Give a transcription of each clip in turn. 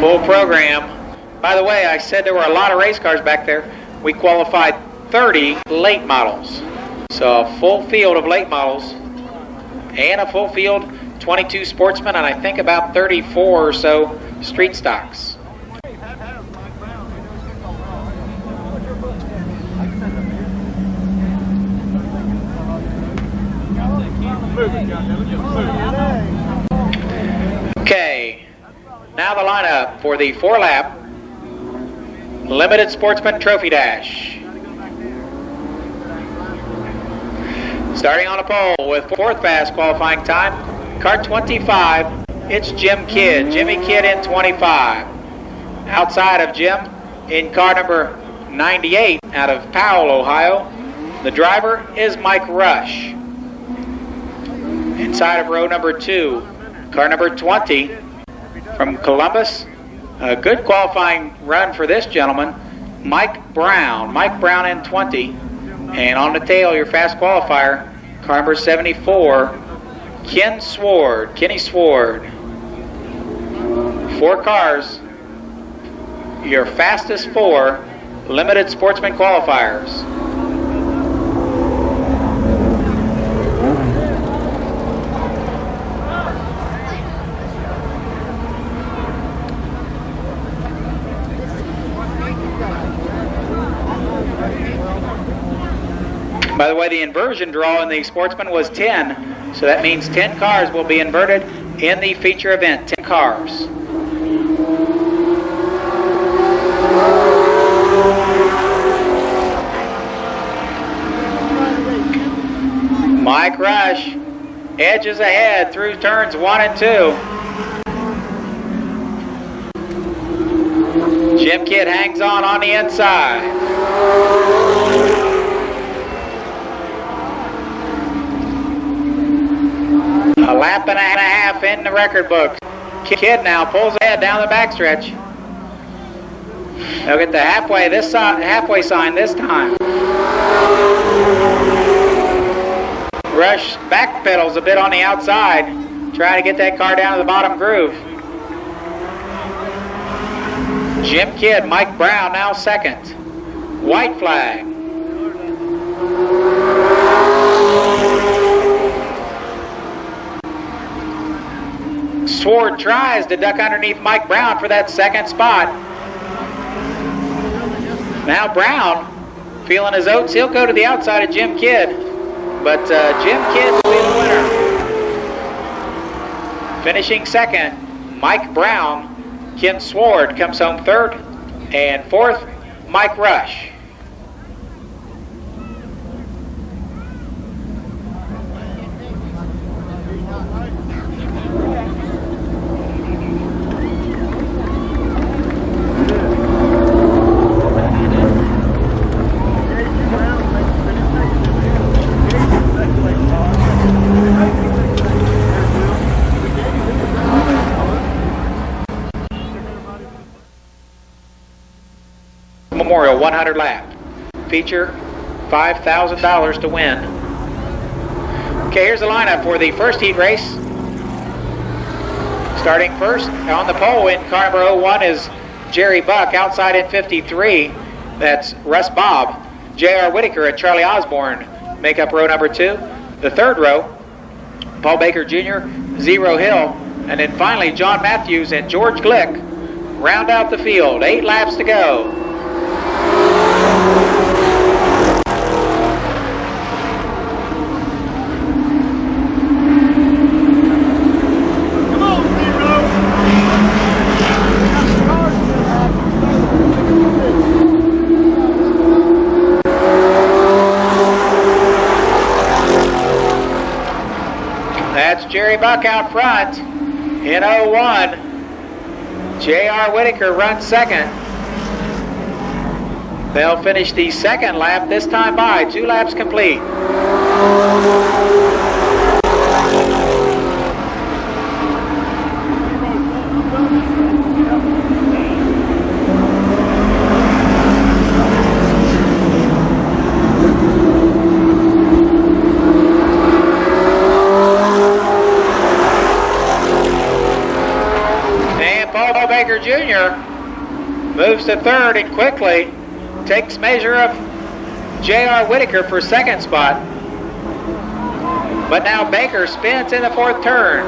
Full program. By the way, I said there were a lot of race cars back there. We qualified 30 late models. So a full field of late models and a full field 22 sportsmen, and I think about 34 or so street stocks. Okay. Now the lineup for the 4-lap Limited Sportsman Trophy Dash. Starting on a pole with 4th fast qualifying time, car 25, it's Jim Kidd. Jimmy Kidd in 25. Outside of Jim, in car number 98 out of Powell, Ohio, the driver is Mike Rush. Inside of row number 2, car number 20, from Columbus, a good qualifying run for this gentleman, Mike Brown. Mike Brown in 20. And on the tail, your fast qualifier, car number 74, Kenny Sword. 4 cars, your fastest 4 limited sportsman qualifiers. By the way, the inversion draw in the sportsman was 10, so that means 10 cars will be inverted in the feature event. 10 cars. Mike Rush edges ahead through turns 1 and 2. Jim Kidd hangs on the inside. A lap and a half in the record book. Kidd now pulls ahead down the backstretch. They'll get the halfway sign this time. Rush backpedals a bit on the outside, trying to get that car down to the bottom groove. Jim Kidd, Mike Brown now second. White flag. Sword tries to duck underneath Mike Brown for that second spot. Now Brown, feeling his oats, he'll go to the outside of Jim Kidd. But Jim Kidd will be the winner. Finishing second, Mike Brown. Ken Sword comes home third. And fourth, Mike Rush. Memorial 100 lap. feature, $5,000 to win. Okay, here's the lineup for the first heat race. Starting first on the pole in car number 01 is Jerry Buck. Outside in 53, that's Russ Bobb. J.R. Whitaker and Charlie Osborne make up row number 2. The third row, Paul Baker Jr., Zero Hill, and then finally John Matthews and George Glick round out the field. 8 laps to go. That's Jerry Buck out front in 01. J.R. Whitaker runs second. They'll finish the second lap this time by 2 laps complete. Paul Baker Jr. moves to third and quickly takes measure of J.R. Whitaker for second spot. But now Baker spins in the fourth turn.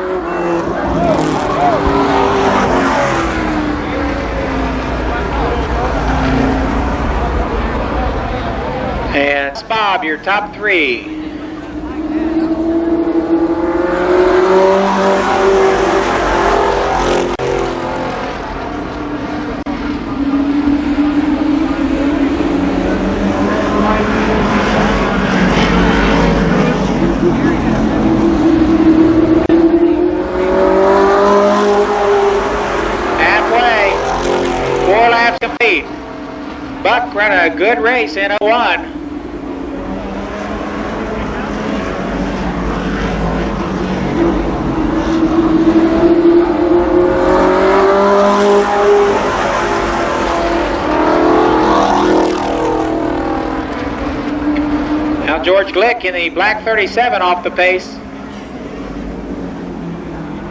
And Bob, your top 3. Buck ran a good race in 01. Now George Glick in the black 37 off the pace.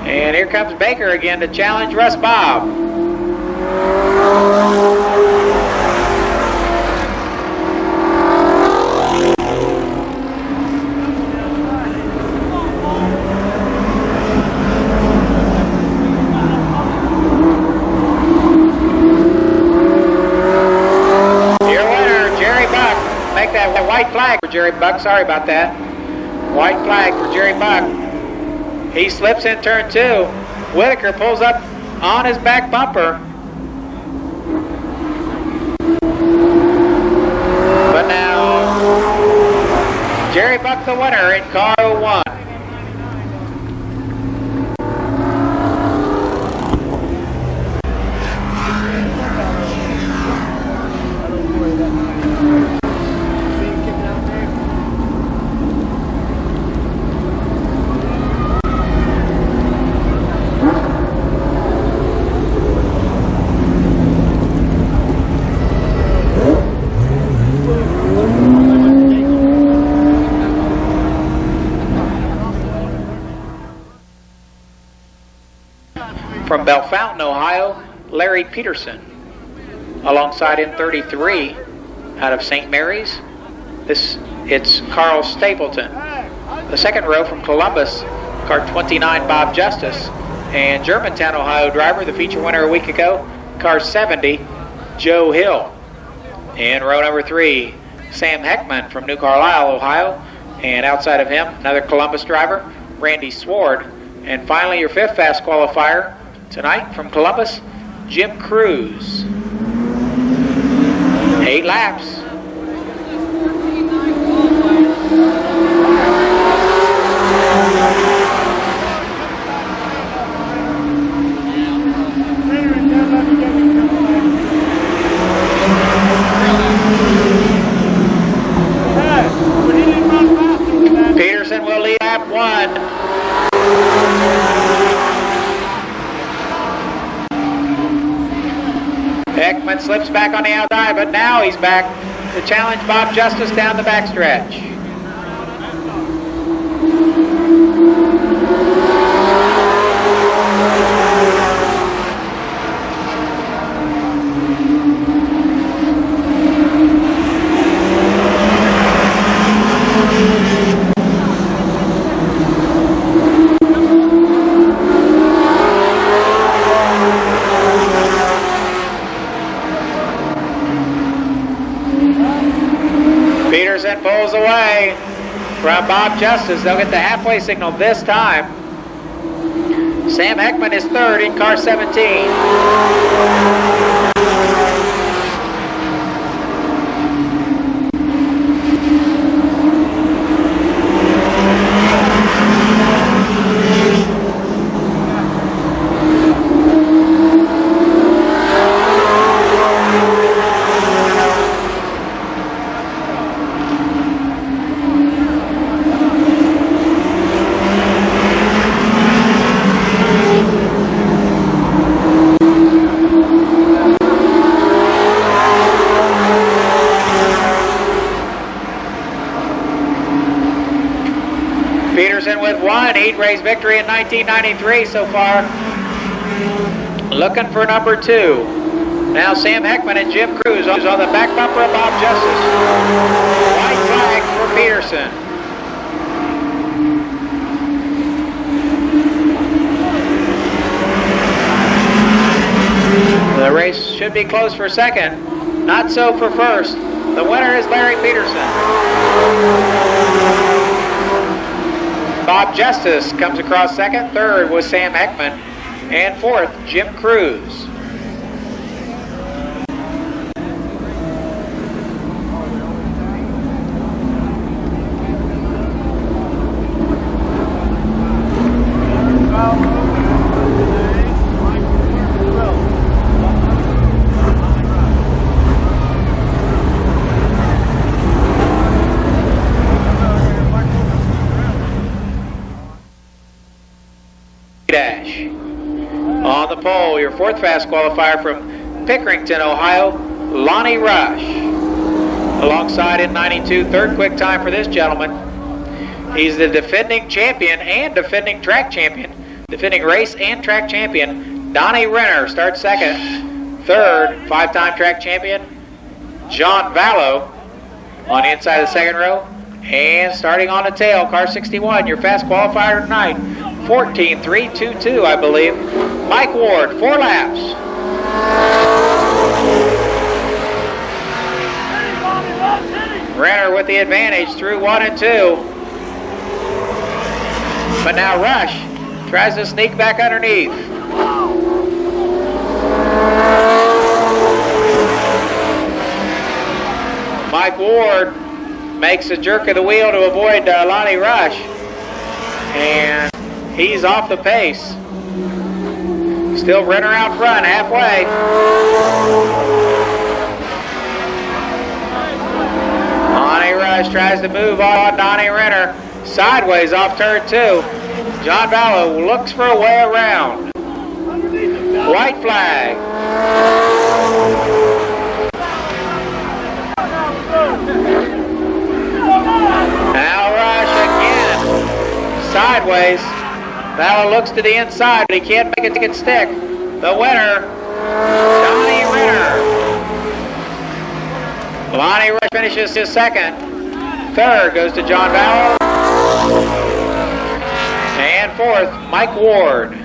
And here comes Baker again to challenge Russ Bobb. That white flag for Jerry Buck. Sorry about that. White flag for Jerry Buck. He slips in turn 2. Whitaker pulls up on his back bumper. But now, Jerry Buck the winner in car 01. From Bellefontaine, Ohio, Larry Peterson. Alongside in 33, out of St. Mary's, it's Carl Stapleton. The second row from Columbus, car 29, Bob Justice. And Germantown, Ohio driver, the feature winner a week ago, car 70, Joe Hill. In row number 3, Sam Heckman from New Carlisle, Ohio. And outside of him, another Columbus driver, Randy Sward. And finally, your 5th fast qualifier tonight from Columbus, Jim Cruz. 8 laps. Peterson will lead lap 1. Heckman slips back on the outside, but now he's back to challenge Bob Justice down the backstretch. Peterson pulls away from Bob Justice. They'll get the halfway signal this time. Sam Heckman is third in car 17. Peterson with one heat race victory in 1993 so far. Looking for number two. Now Sam Heckman and Jim Cruz on the back bumper of Bob Justice. White flag for Peterson. The race should be close for second. Not so for first. The winner is Larry Peterson. Bob Justice comes across second. Third was Sam Heckman. And fourth, Jim Cruz. Dash. On the pole, your fourth fast qualifier from Pickerington, Ohio, Lonnie Rush. Alongside in 92, third quick time for this gentleman. He's the defending champion and defending track champion, defending race and track champion. Donnie Renner starts second. Third, five-time track champion, John Vallow on the inside of the second row. And starting on the tail, car 61, your fast qualifier tonight, 14.322, I believe. Mike Ward, 4 laps. Renner with the advantage through 1 and 2. But now Rush tries to sneak back underneath. Mike Ward makes a jerk of the wheel to avoid Lonnie Rush. And he's off the pace. Still Renner out front, halfway. Lonnie Rush tries to move on Donnie Renner. Sideways off turn 2. John Vallow looks for a way around. White flag. Now Rush again. Sideways. Vallow looks to the inside, but he can't make it stick. The winner, Donnie Renner. Lonnie Rush finishes his second. Third goes to John Vallow. And fourth, Mike Ward.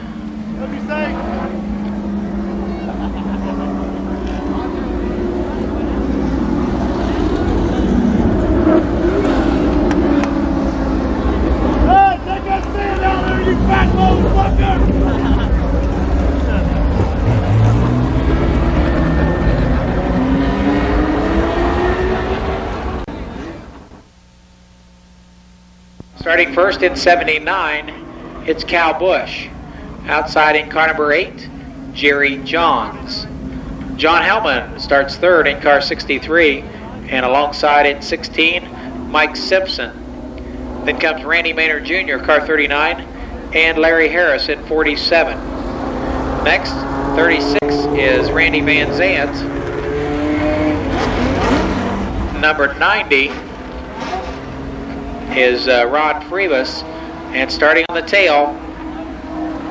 Starting first in 79, it's Cal Bush. Outside in car number 8, Jerry Johns. John Hellman starts third in car 63, and alongside in 16, Mike Simpson. Then comes Randy Maynard Jr., car 39, and Larry Harris in 47. Next, 36 is Randy Van Zant. number 90 is Ron Freebus. And starting on the tail,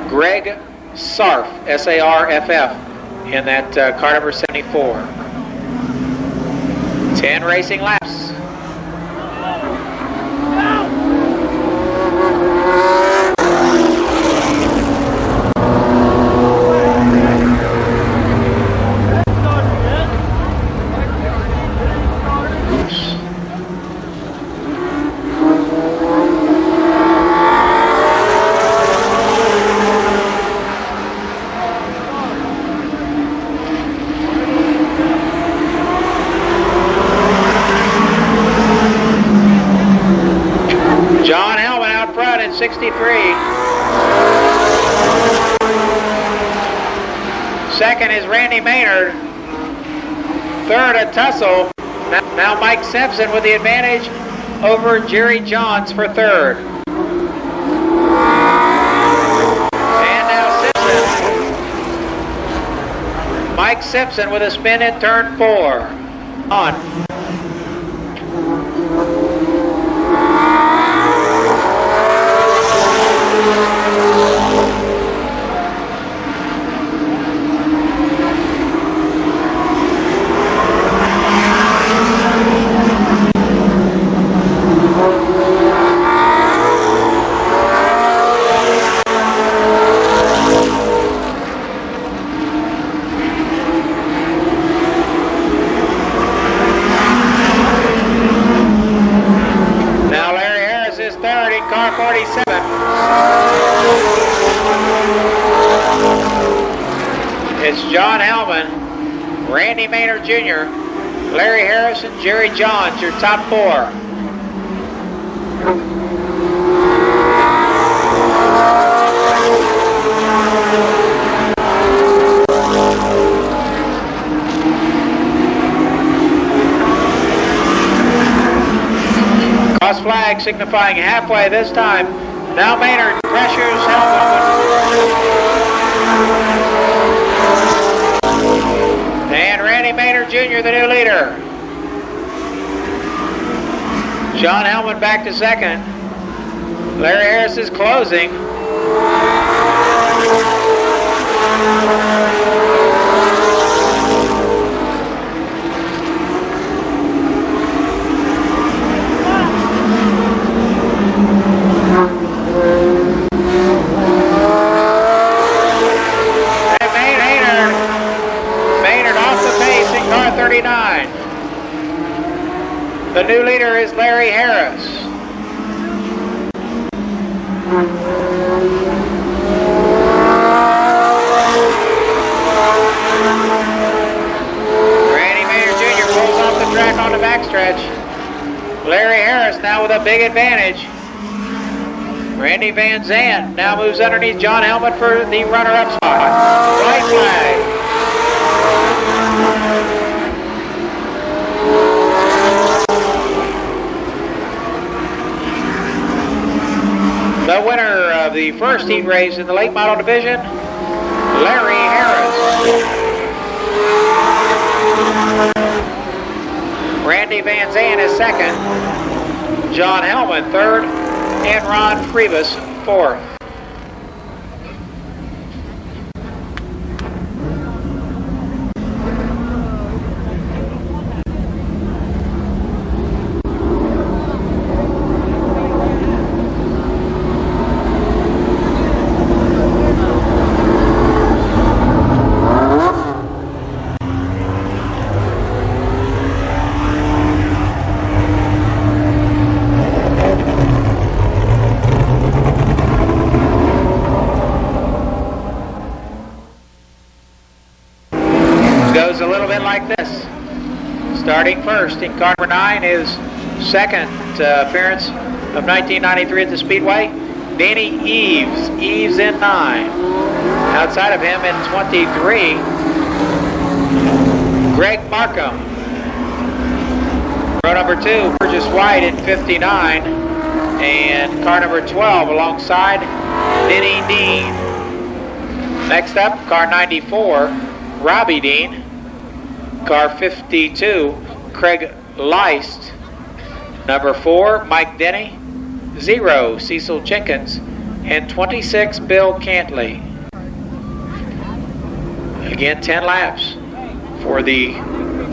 Greg Sarf, S-A-R-F-F, in that car number 74. 10 racing laps. John Hellman out front in 63. Second is Randy Maynard. Third, a tussle. Now Mike Simpson with the advantage over Jerry Johns for third. And now Simpson. Mike Simpson with a spin in turn 4. On. Car 47. It's John Hellman, Randy Maynard Jr., Larry Harris, and Jerry Johns, your top 4. Cross flag signifying halfway this time. Now Maynard pressures Hellman. And Randy Maynard Jr., the new leader. John Hellman back to second. Larry Harris is closing. Car 39. The new leader is Larry Harris. Randy Maynard Jr. pulls off the track on the backstretch. Larry Harris now with a big advantage. Randy Van Zandt now moves underneath John Hellman for the runner-up spot. White flag. The winner of the first heat race in the late model division, Larry Harris. Randy Van Zandt is second, John Hellman third, and Ron Freebus fourth. Goes a little bit like this. Starting first in car number 9 is second appearance of 1993 at the Speedway, Danny Eves. Eves in 9. Outside of him in 23, Greg Markham. Row number 2, Burgess White in 59. And car number 12 alongside Denny Dean. Next up, car 94, Robbie Dean. Car 52, Craig Leist. Number 4, Mike Denny. 0, Cecil Jenkins. And 26, Bill Cantley. Again, 10 laps for the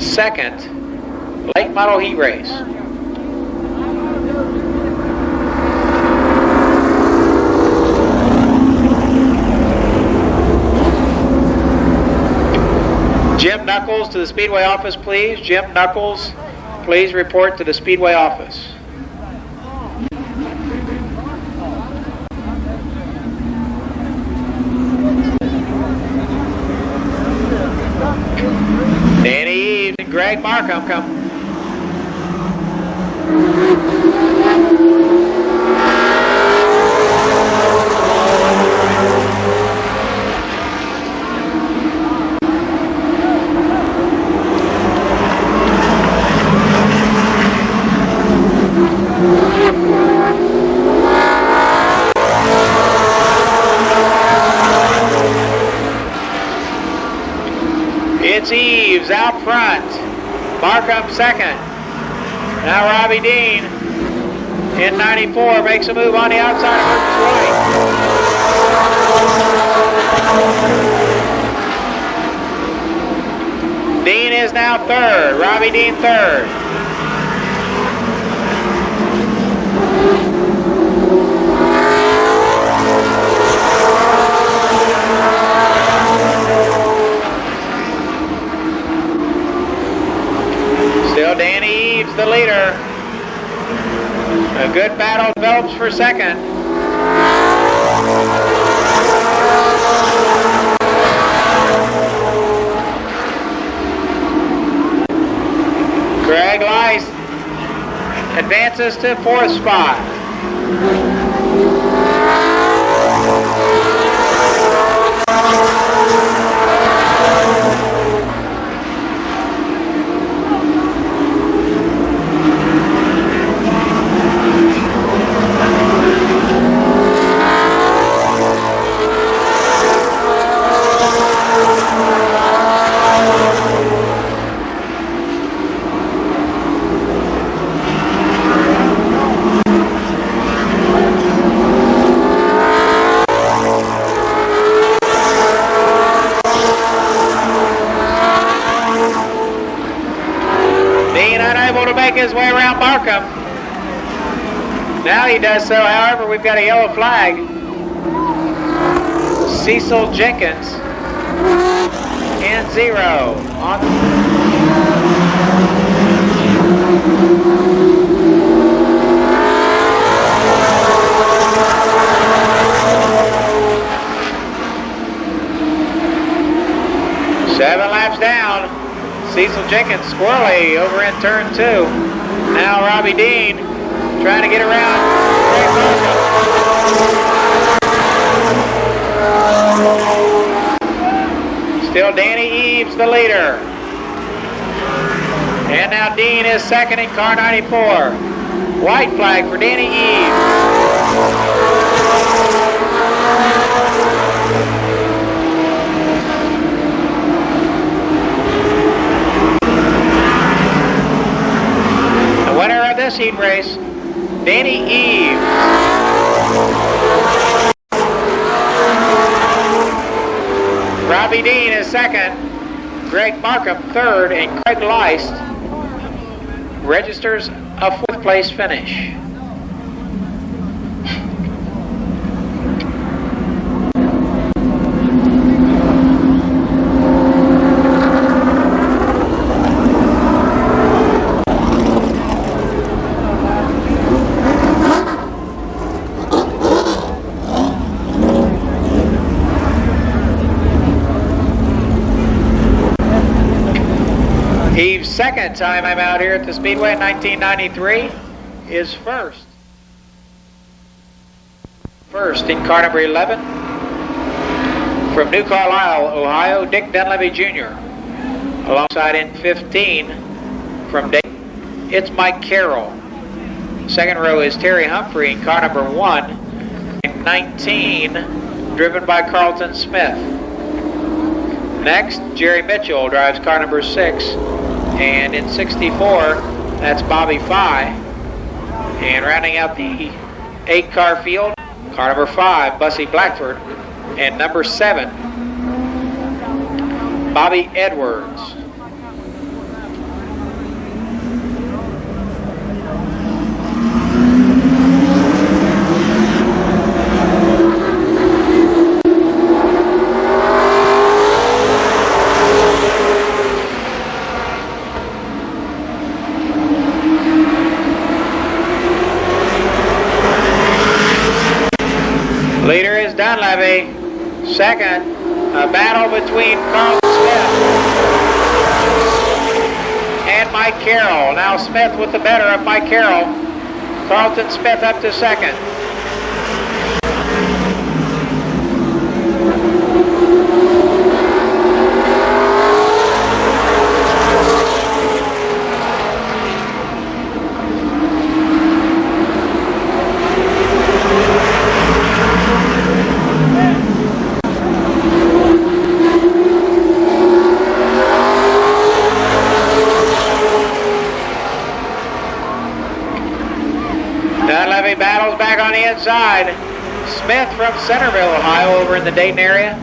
second late model heat race. Jim Knuckles to the Speedway office, please. Jim Knuckles, please report to the Speedway office. Danny Eves and Greg Markham come. It's Eves out front. Markham second. Now Robbie Dean in 94 makes a move on the outside of Lucas White. Dean is now third. Robbie Dean third. Still Danny Eves, the leader. A good battle develops for second. Greg Leist advances to fourth spot. Make his way around Markham. Now he does so, however, we've got a yellow flag. Cecil Jenkins in 0 on seven laps down. Cecil Jenkins squirrely over in turn 2. Now Robbie Dean trying to get around Greg Markham. Still Danny Eves the leader. And now Dean is second in car 94. White flag for Danny Eves. This heat race, Danny Eves. Robbie Dean is second, Greg Markham third, and Craig Leist registers a fourth place finish. Eves' second time I'm out here at the Speedway in 1993 is first. First in car number 11 from New Carlisle, Ohio, Dick Dunleavy Jr. Alongside in 15 from Dayton, it's Mike Carroll. Second row is Terry Humphrey in car number 1. In 19, driven by Carlton Smith. Next, Jerry Mitchell drives car number 6. And in 64, That's Bobby Fye. And rounding out the 8-car field, car number 5, Bussy Blackford, and number 7, Bobby Edwards. Leader is Dunleavy. Second, a battle between Carlton Smith and Mike Carroll. Now Smith with the better of Mike Carroll. Carlton Smith up to second. Dunleavy battles back on the inside. Smith from Centerville, Ohio, over in the Dayton area.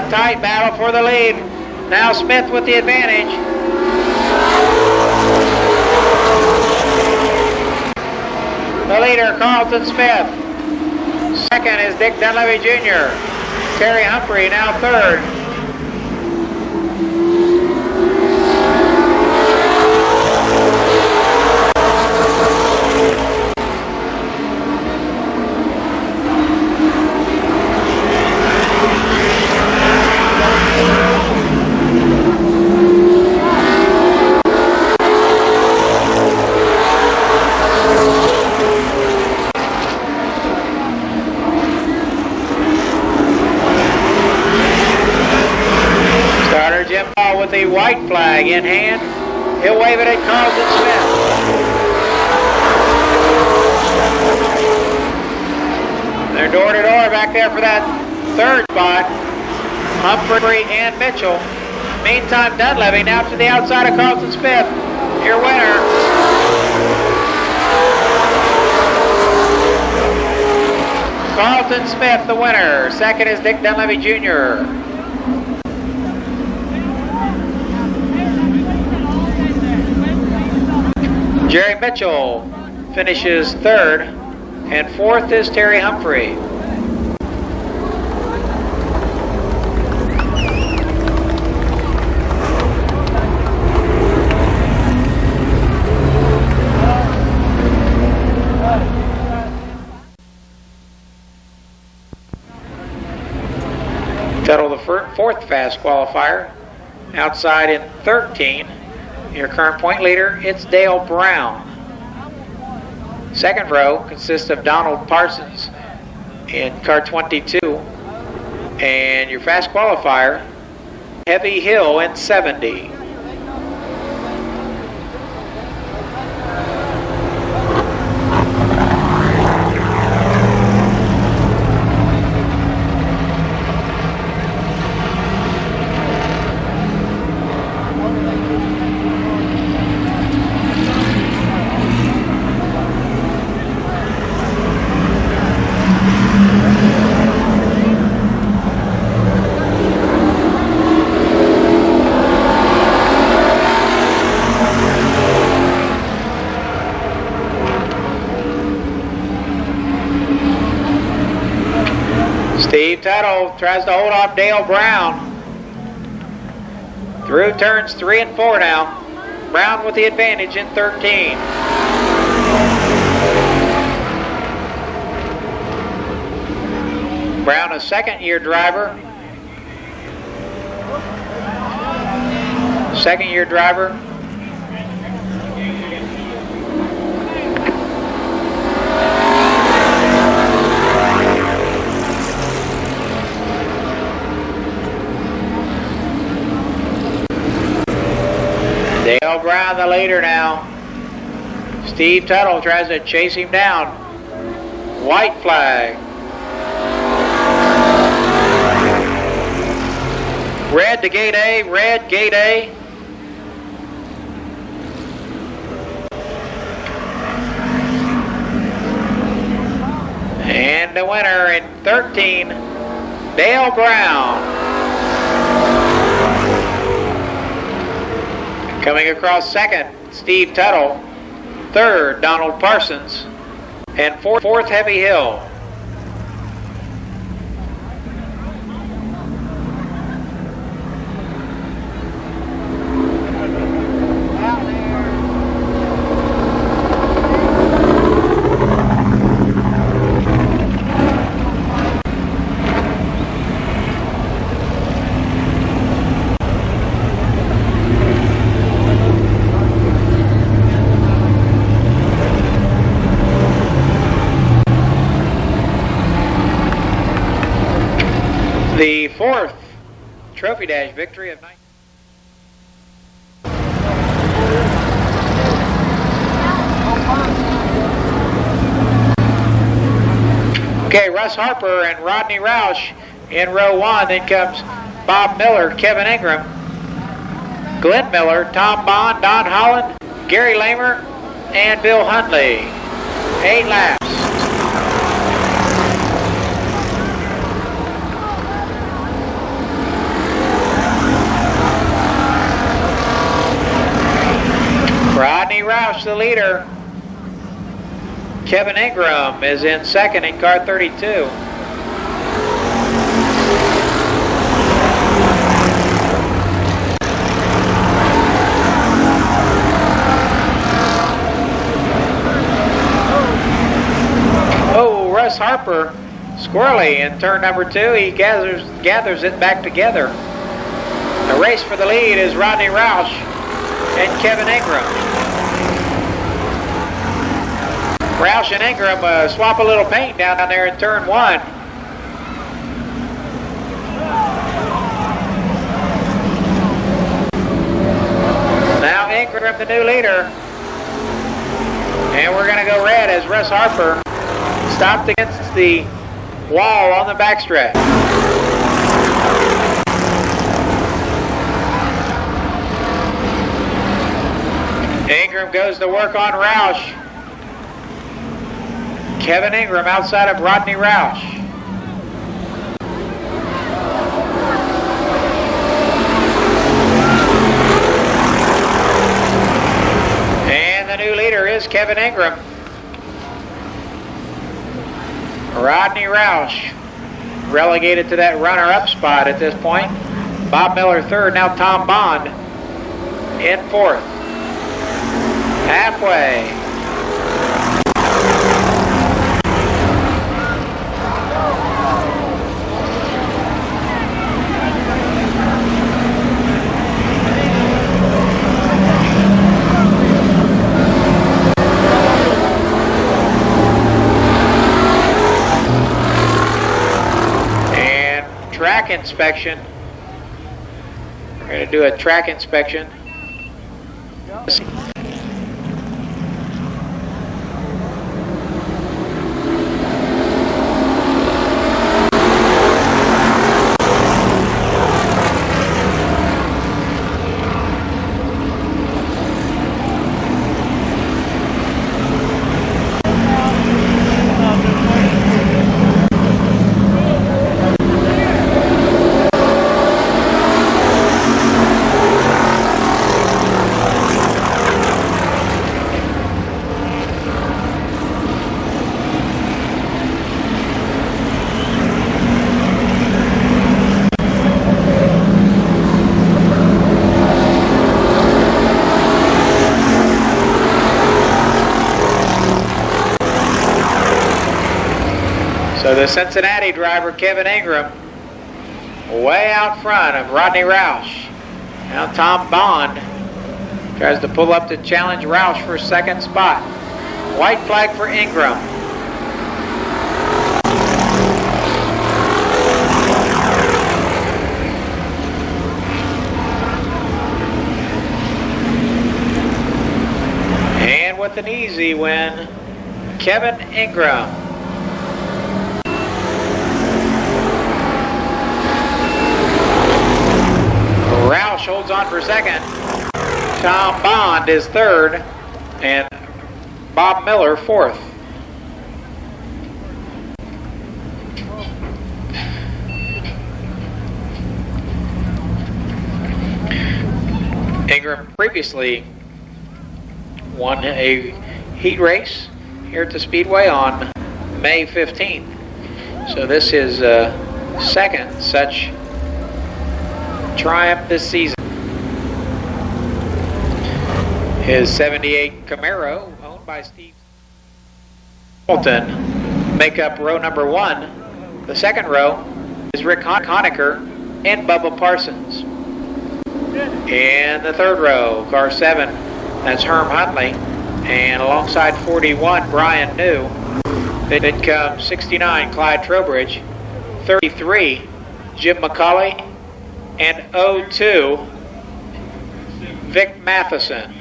Tight battle for the lead. Now Smith with the advantage. The leader, Carlton Smith. Second is Dick Dunleavy Jr. Terry Humphrey now third. With the white flag in hand, he'll wave it at Carlton Smith. They're door to door back there for that third spot. Humphrey and Mitchell. Meantime, Dunleavy now to the outside of Carlton Smith. Your winner. Carlton Smith, the winner. Second is Dick Dunleavy Jr. Jerry Mitchell finishes third, and fourth is Terry Humphrey. Settle the fourth fast qualifier. Outside in 13. Your current point leader, it's Dale Brown. Second row consists of Donald Parsons in car 22. And your fast qualifier, Heavy Hill in 70. Steve Tuttle tries to hold off Dale Brown. Through turns 3 and 4 now. Brown with the advantage in 13. Brown, a second-year driver. the leader now. Steve Tuttle tries to chase him down. White flag. Red to gate A, red, gate A. And the winner in 13, Dale Brown. Coming across second, Steve Tuttle. Third, Donald Parsons. And fourth, Heavy Hill. The fourth Trophy Dash victory of 19. Okay, Russ Harper and Rodney Roush in row one. Then comes Bob Miller, Kevin Ingram, Glenn Miller, Tom Bond, Don Holland, Gary Lamer, and Bill Hundley. 8 laps. Rodney Roush, the leader. Kevin Ingram is in second in car 32. Oh, Russ Harper, squirrely in turn number 2. He gathers it back together. The race for the lead is Rodney Roush and Kevin Ingram. Roush and Ingram swap a little paint down there in turn 1. Now Ingram, the new leader. And we're going to go red as Russ Harper stopped against the wall on the backstretch. Ingram goes to work on Roush. Kevin Ingram outside of Rodney Roush. And the new leader is Kevin Ingram. Rodney Roush relegated to that runner-up spot at this point. Bob Miller third, now Tom Bond in fourth. Halfway. And track inspection. We're going to do a track inspection. So the Cincinnati driver, Kevin Ingram, way out front of Rodney Roush. Now Tom Bond tries to pull up to challenge Roush for second spot. White flag for Ingram. with an easy win, Kevin Ingram. Roush holds on for second. Tom Bond is third, and Bob Miller fourth. Ingram previously won a heat race here at the Speedway on May 15th. So this is second such triumph this season. His 78 Camaro, owned by Steve Hamilton, make up row number one. The second row is Rick Honecker and Bubba Parsons. In the third row, car 7, that's Herm Huntley, and alongside 41, Brian New. Then comes 69, Clyde Trowbridge, 33, Jim McCauley, and 02, Vic Matheson.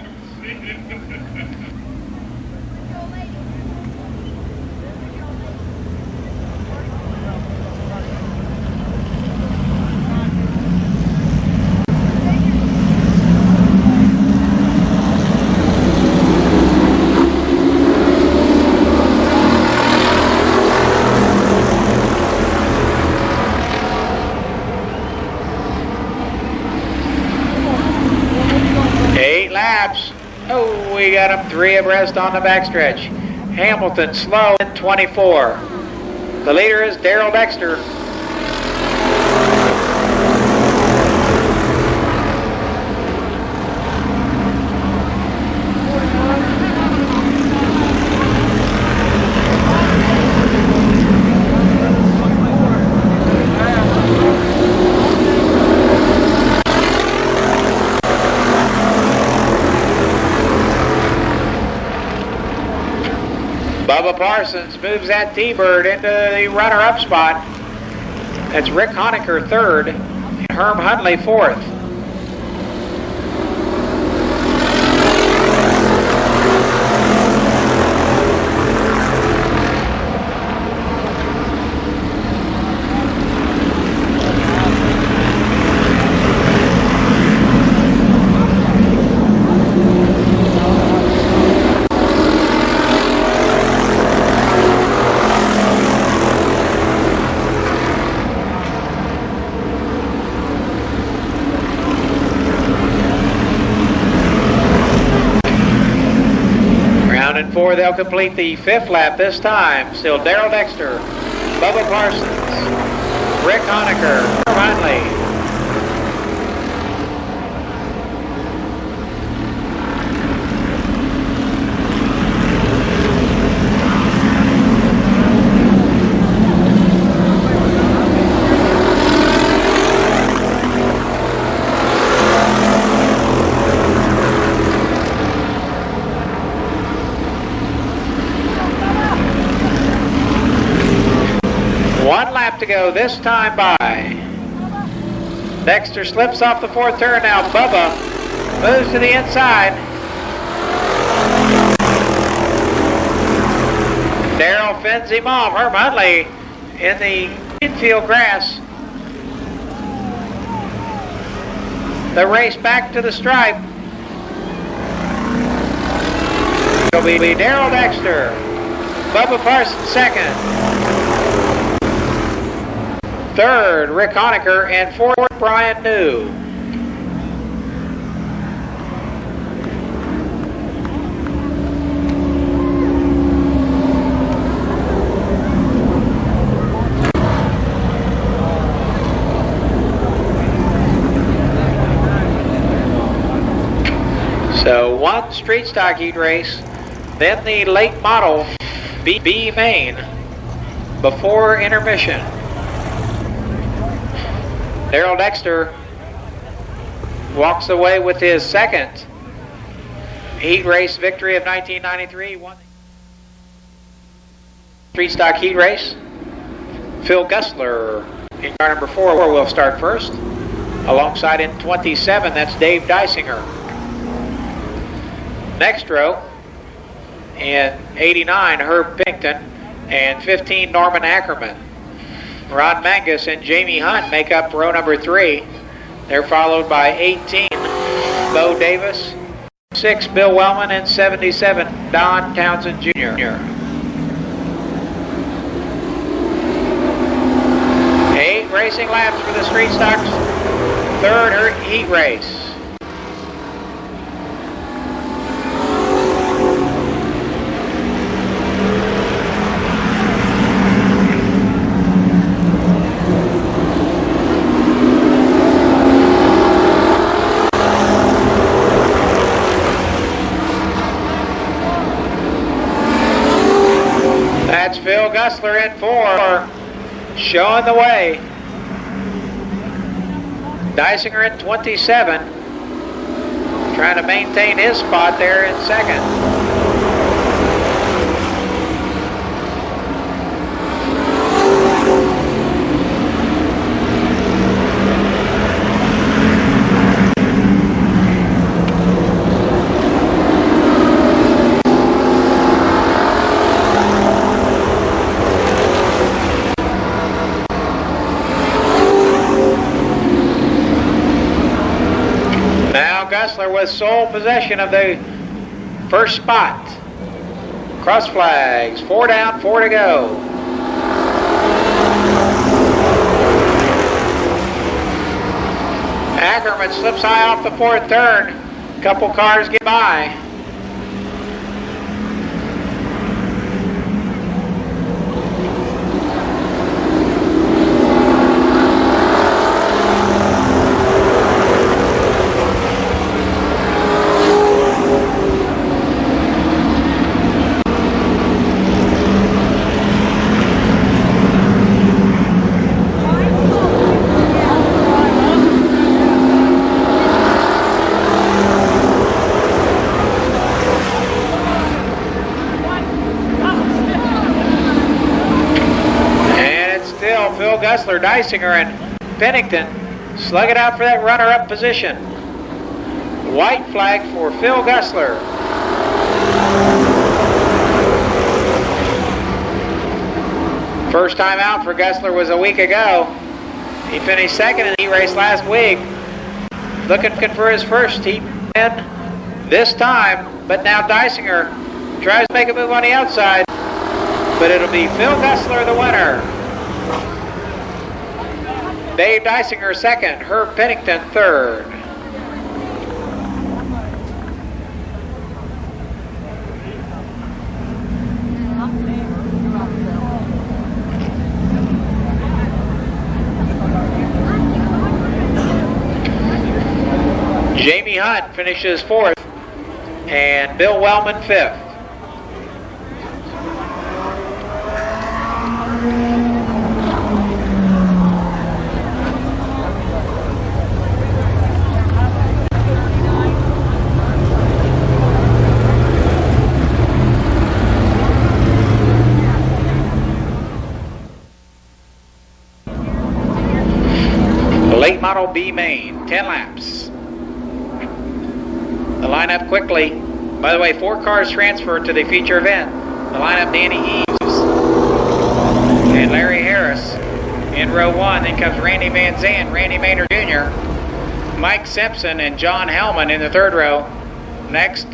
Oh, we got them 3 abreast on the backstretch. Hamilton slow in 24. The leader is Darrell Dexter. Bubba Parsons moves that T-Bird into the runner-up spot. That's Rick Honecker third, and Herm Huntley fourth. They'll complete the 5th lap this time. Still Darrell Dexter, Bubba Parsons, Rick Honecker, Herm Huntley. To go this time by. Dexter slips off the 4th turn now. Bubba moves to the inside. Darrell fends him off. Herm Huntley in the infield grass. The race back to the stripe. It'll be Darrell Dexter. Bubba Parsons second. Third, Rick Honecker, and fourth, Brian New. So one street stock heat race, then the late model B main before intermission. Darrell Dexter walks away with his second heat race victory of 1993. Won the street stock heat race. Phil Gussler in car number 4 will start first. Alongside in 27, that's Dave Dysinger. Next row, In 89, Herb Pennington. And 15, Norman Ackerman. Ron Mangus and Jamie Hunt make up row number 3. They're followed by 18, Bo Davis, 6, Bill Wellman, and 77, Don Townsend Jr. 8 racing laps for the Street Stocks, third heat race. That's Phil Gussler in 4, showing the way. Dysinger in 27, trying to maintain his spot there in second. Gussler with sole possession of the first spot. Cross flags, 4 down, 4 to go. Ackerman slips high off the 4th turn. Couple cars get by. Phil Gussler, Dysinger, and Pennington slug it out for that runner-up position. White flag for Phil Gussler. First time out for Gussler was a week ago. He finished second in the heat race last week. Looking for his first heat win this time, but now Dysinger tries to make a move on the outside, but it'll be Phil Gussler the winner. Dave Dysinger second, Herb Pennington third. Jamie Hunt finishes 4th and Bill Wellman 5th. Late model B main, 10 laps. The lineup quickly. By the way, 4 cars transferred to the feature event. The lineup: Danny Eves and Larry Harris in row 1. Then comes Randy Van Zandt, Randy Maynard Jr., Mike Simpson, and John Hellman in the 3rd row. Next,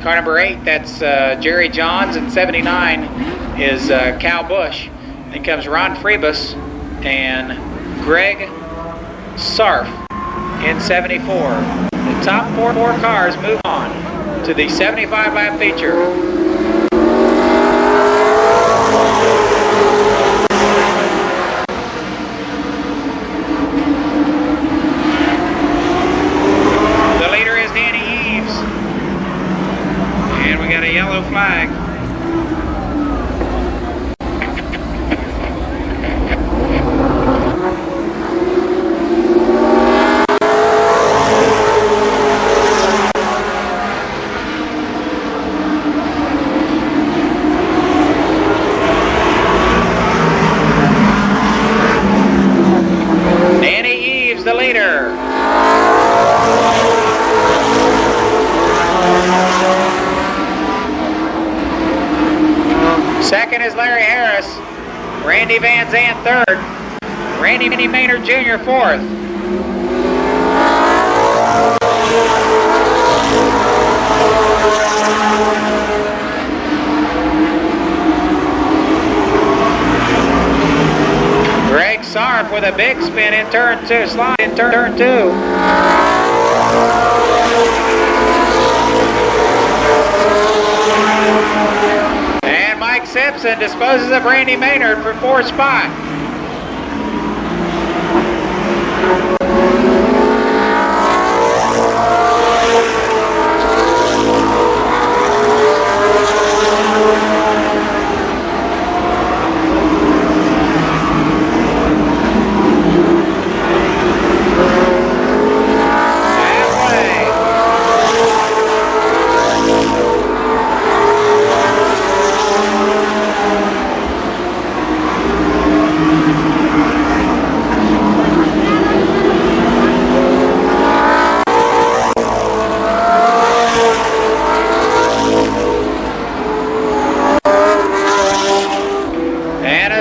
car number 8, that's Jerry Johns, and 79 is Cal Bush. Then comes Ron Freebus and Greg Sarf in 74. The top 4 cars move on to the 75 lap feature. The leader is Danny Eves, and we got a yellow flag. Second is Larry Harris. Randy Van Zandt third. Randy Maynard Jr. fourth. Greg Sarf with a big spin in turn two, slide in turn two. And Mike Simpson disposes of Randy Maynard for fourth spot.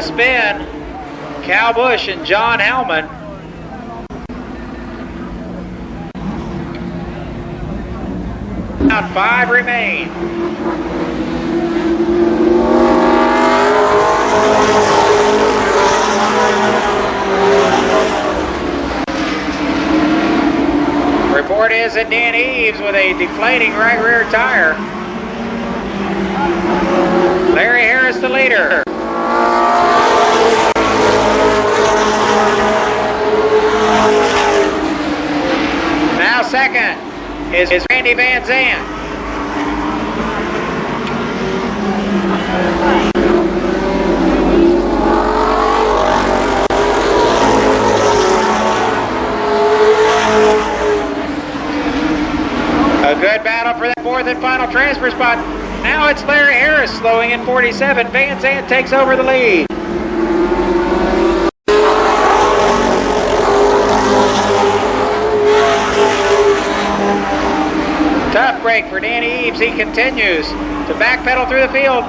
Spin, Cal Busch and John Hellman. Now 5 remain. Report is that Dan Eves with a deflating right rear tire. Larry Harris the leader. Now second is Randy Van Zandt. A good battle for that fourth and final transfer spot. Now it's Larry Harris slowing in 47. Van Zandt takes over the lead. Tough break for Danny Eves. He continues to backpedal through the field.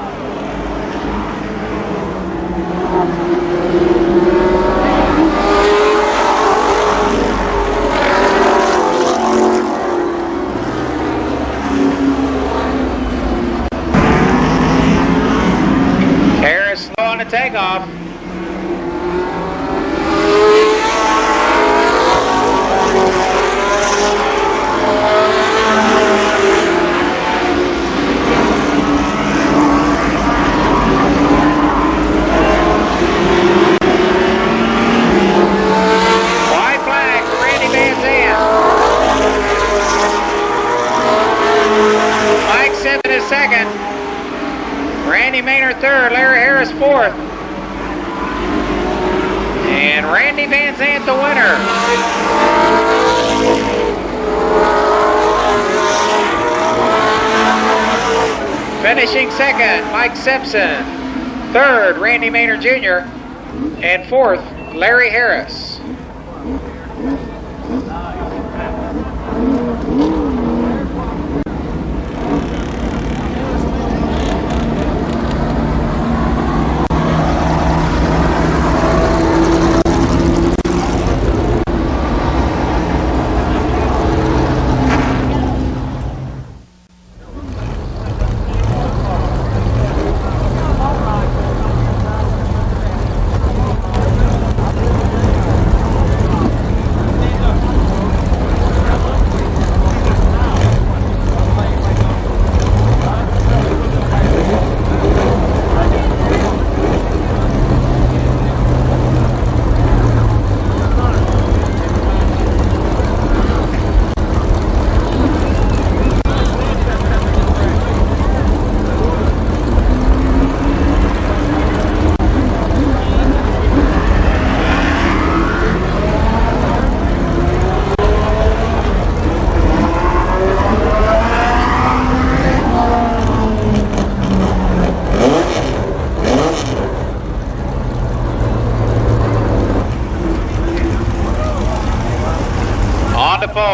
Harris slow on the takeoff. Second, Randy Maynard third, Larry Harris fourth, and Randy Van Zandt the winner. Finishing second, Mike Simpson, third, Randy Maynard Jr., and fourth, Larry Harris.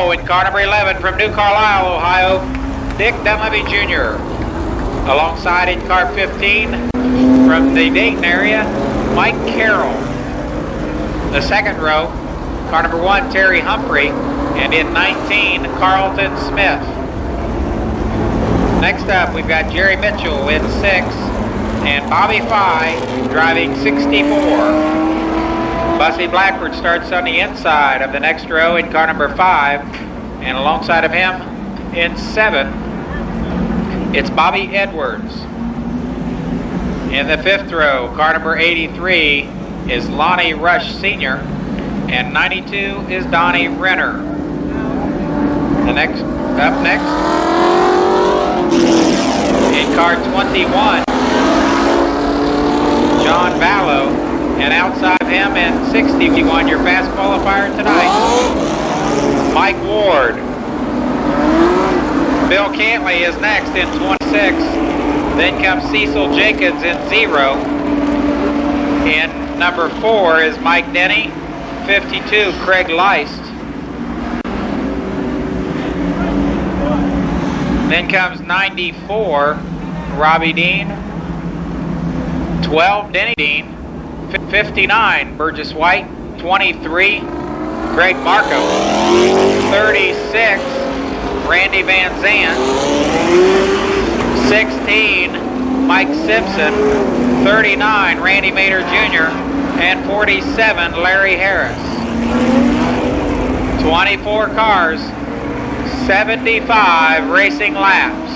In car number 11 from New Carlisle, Ohio, Dick Dunleavy Jr. Alongside in car 15 from the Dayton area, Mike Carroll. The second row, car number 1, Terry Humphrey, and in 19, Carlton Smith. Next up, we've got Jerry Mitchell in 6, and Bobby Fye driving 64. Bussy Blackford starts on the inside of the next row in car number 5, and alongside of him in 7, it's Bobby Edwards. In the 5th row, car number 83 is Lonnie Rush Sr., and 92 is Donnie Renner. Up next, in car 21, John Vallow, and outside of him in 61, your fast qualifier tonight, Mike Ward. Bill Cantley is next in 26. Then comes Cecil Jacobs in 0. In number 4 is Mike Denny. 52, Craig Leist. Then comes 94, Robbie Dean. 12, Denny Dean. 59, Burgess White. 23, Greg Markham. 36, Randy Van Zandt. 16, Mike Simpson. 39, Randy Mater Jr. And 47, Larry Harris. 24 cars, 75 racing laps.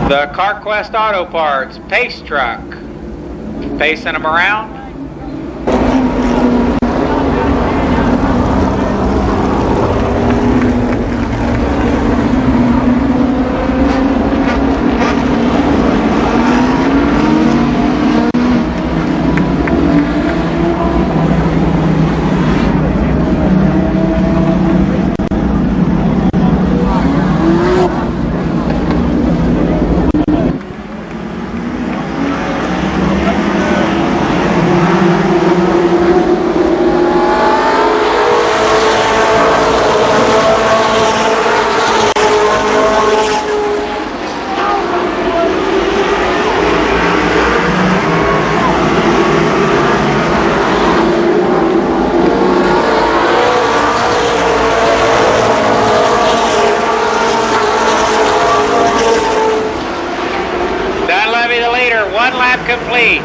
The CarQuest Auto Parts Pace Truck, pacing them around. Complete.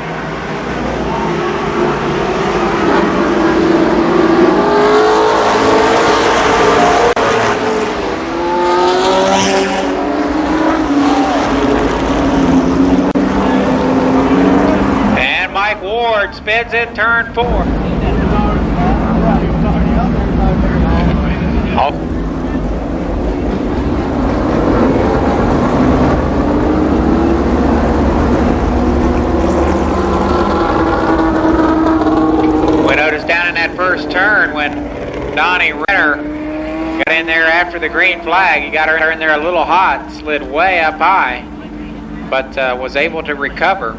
And Mike Ward spins in turn 4. Down in that first turn when Donnie Renner got in there after the green flag. He got her in there a little hot, slid way up high, but was able to recover.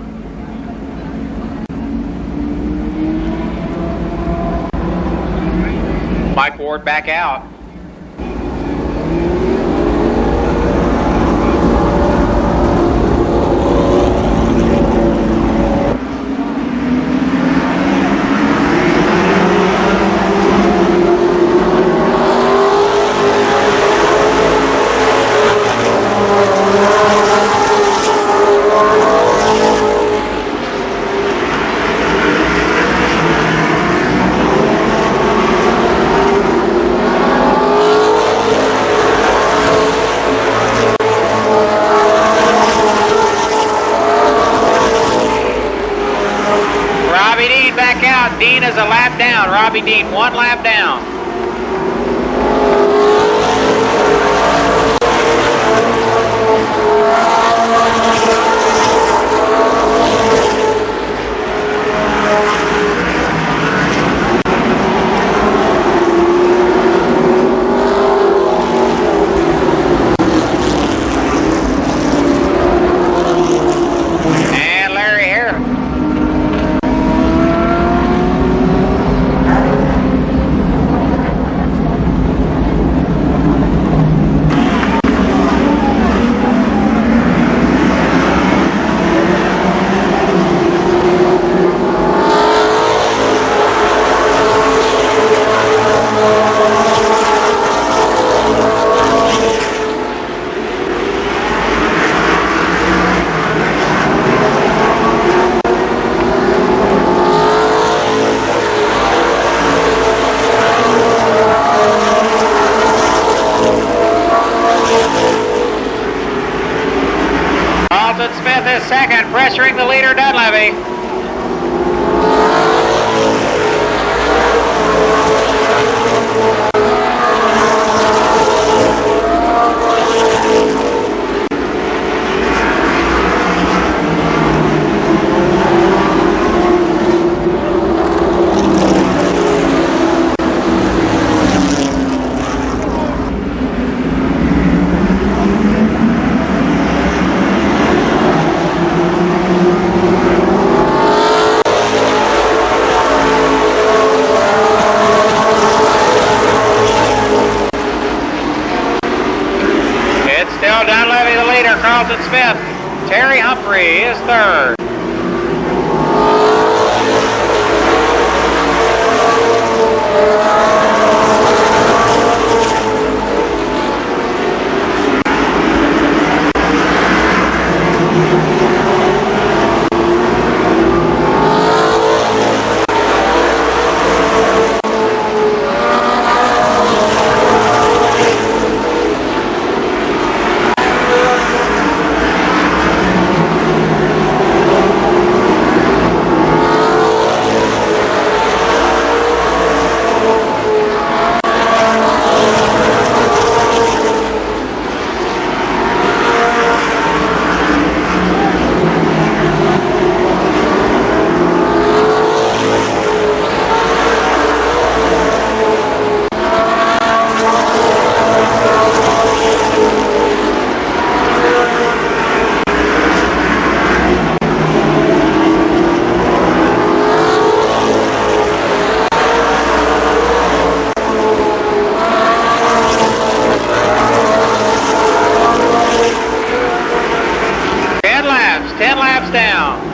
Mike Ward back out. Dean is a lap down. Robbie Dean, 1 lap down. And Larry Harris. pressuring the leader, Dunleavy. Still Dunleavy the leader, Carlton Smith. Terry Humphrey is third. Down.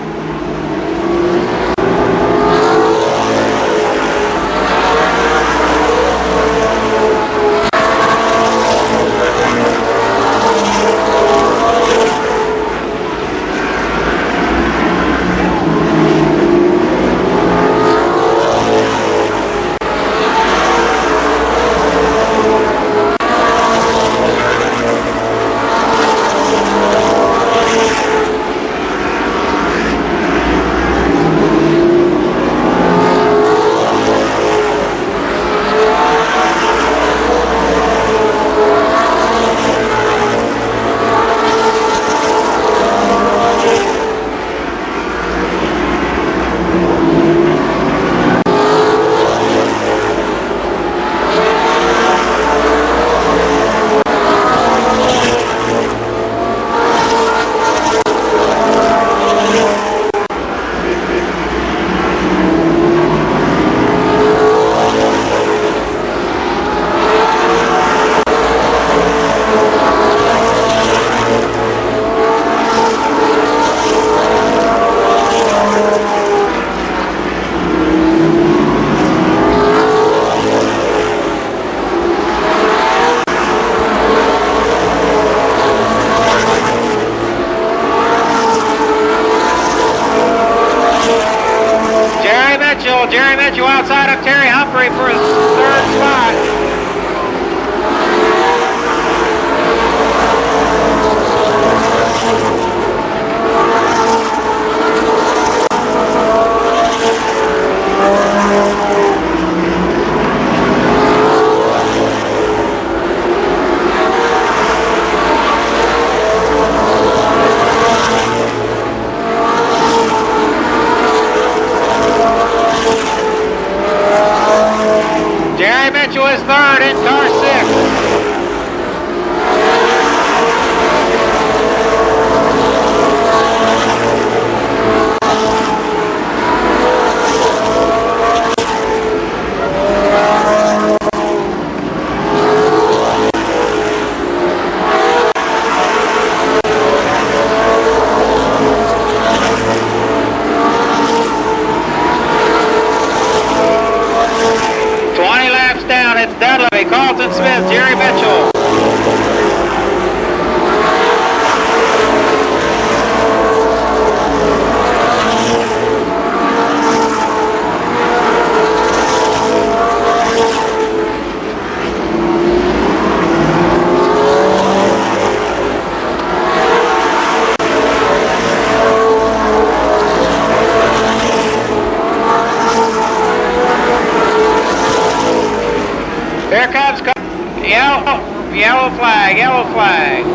Jerry Mitchell outside of Terry Humphrey for his third spot. Mitchell is third in car 6. Carlton Smith, Jerry Mitchell. There comes yellow flag, yellow flag.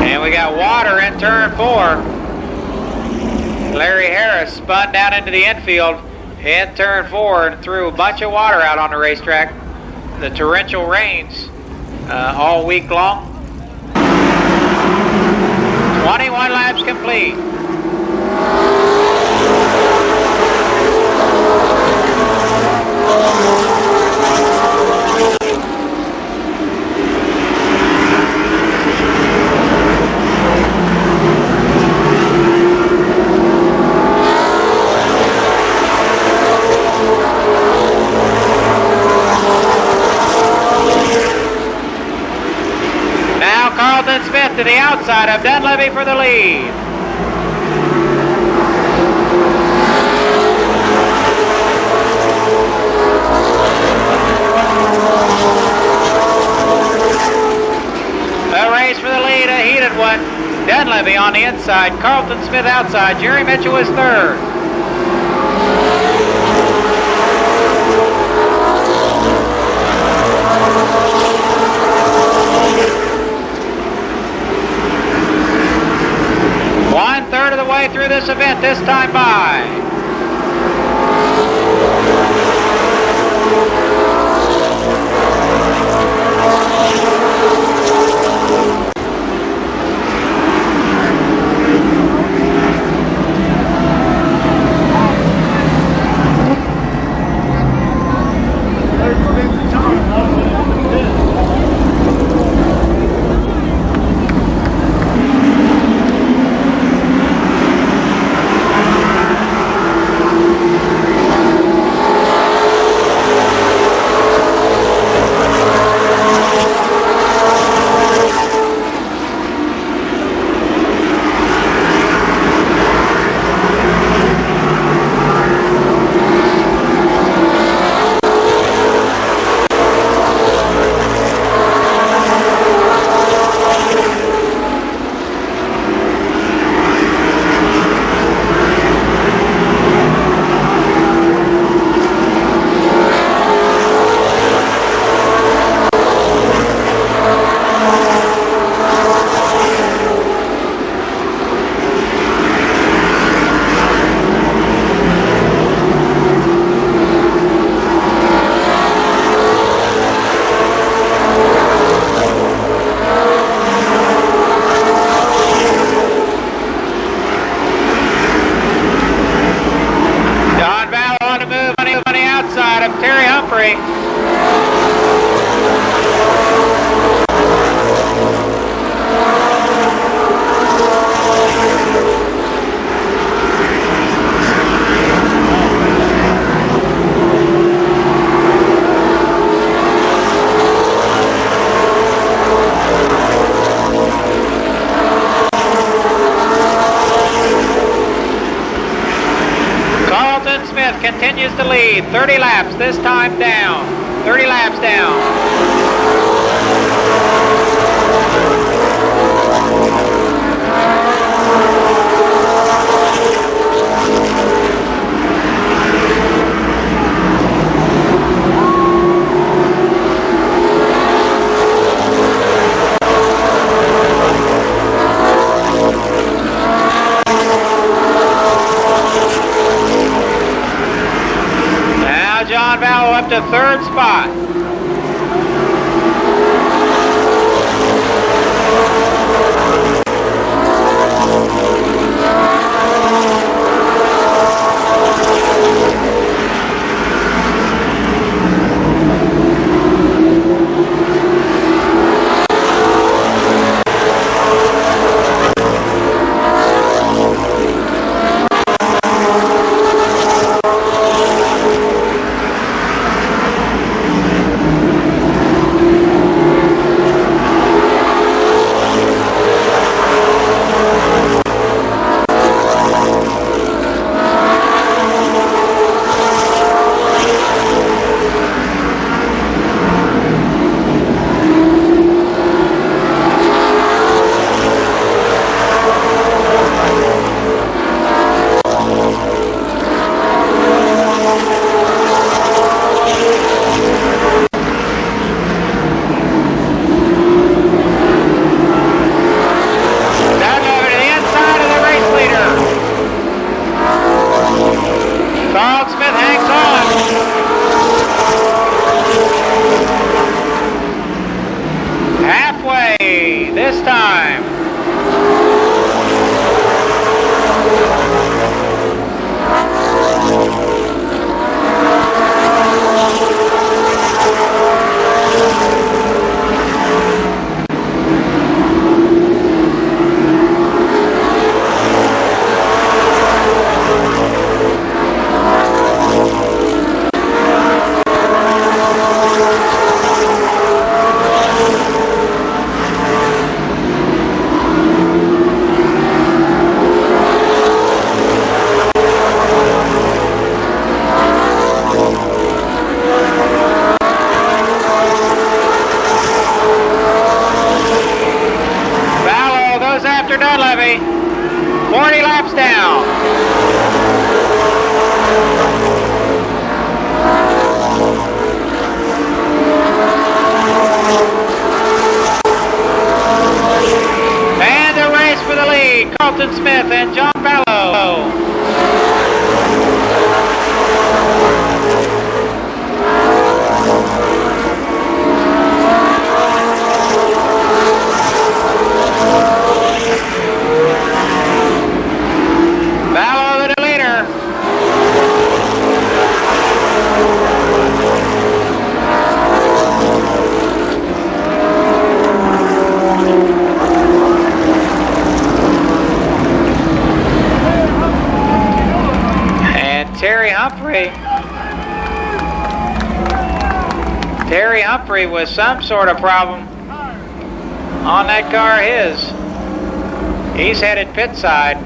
And we got water in turn 4. Larry Harris spun down into the infield in turn 4 and threw a bunch of water out on the racetrack. The torrential rains all week long. 21 laps complete. Carlton Smith to the outside of Dunleavy for the lead. A race for the lead, a heated one. Dunleavy on the inside, Carlton Smith outside, Jerry Mitchell is third. One-third of the way through this event this time by. Continues to lead, 30 laps, this time down, 30 laps down. John Vallow up to third spot. Terry Humphrey. Terry Humphrey with some sort of problem on that car of his. He's headed pit side.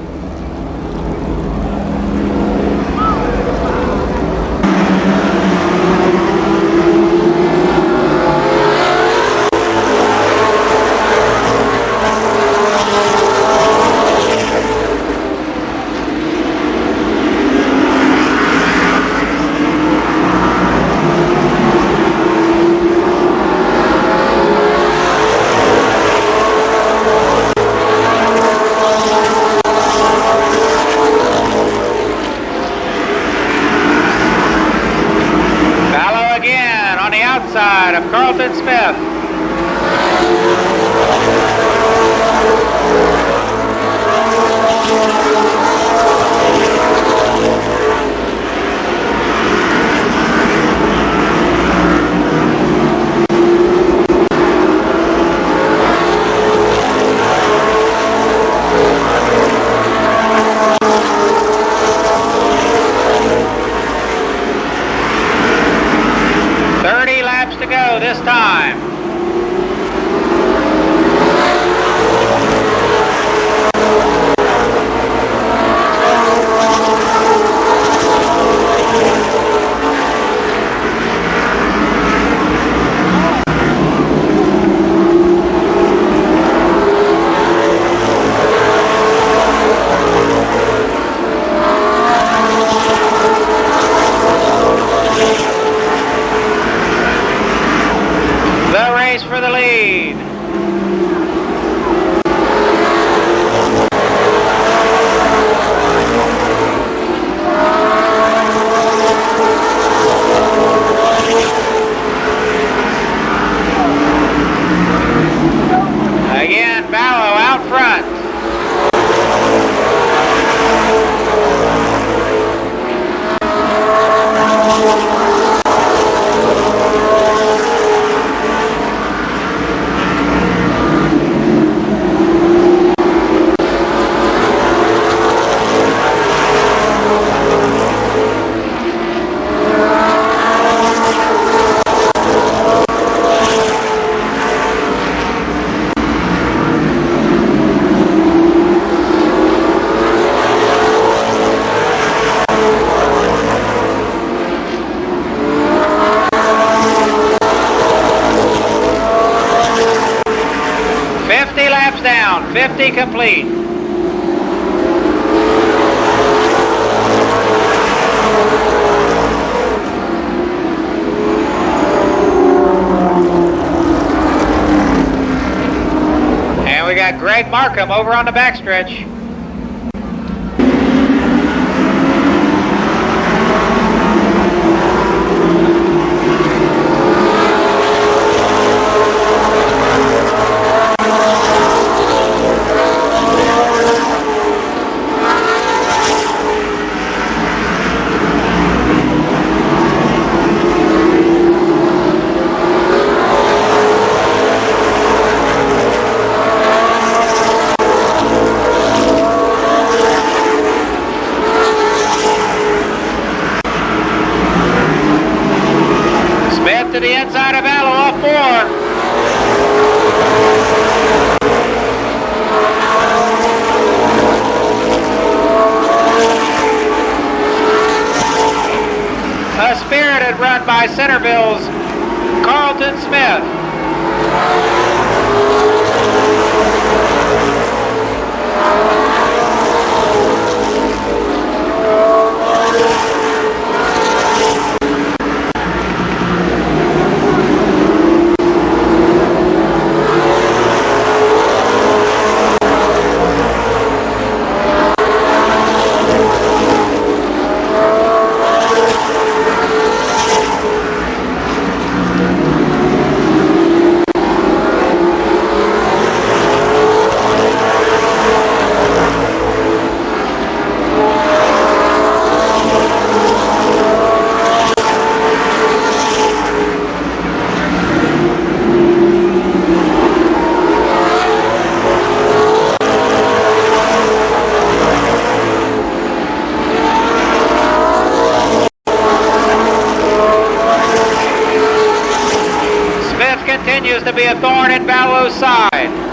Of Carlton Smith. To go this time. For the lead. Again, Ballo out front. Down, 50 complete. And we got Greg Markham over on the backstretch. To the inside of Allo, off 4. A spirited run by Centerville's Carlton Smith. continues to be a thorn in Ballo's side.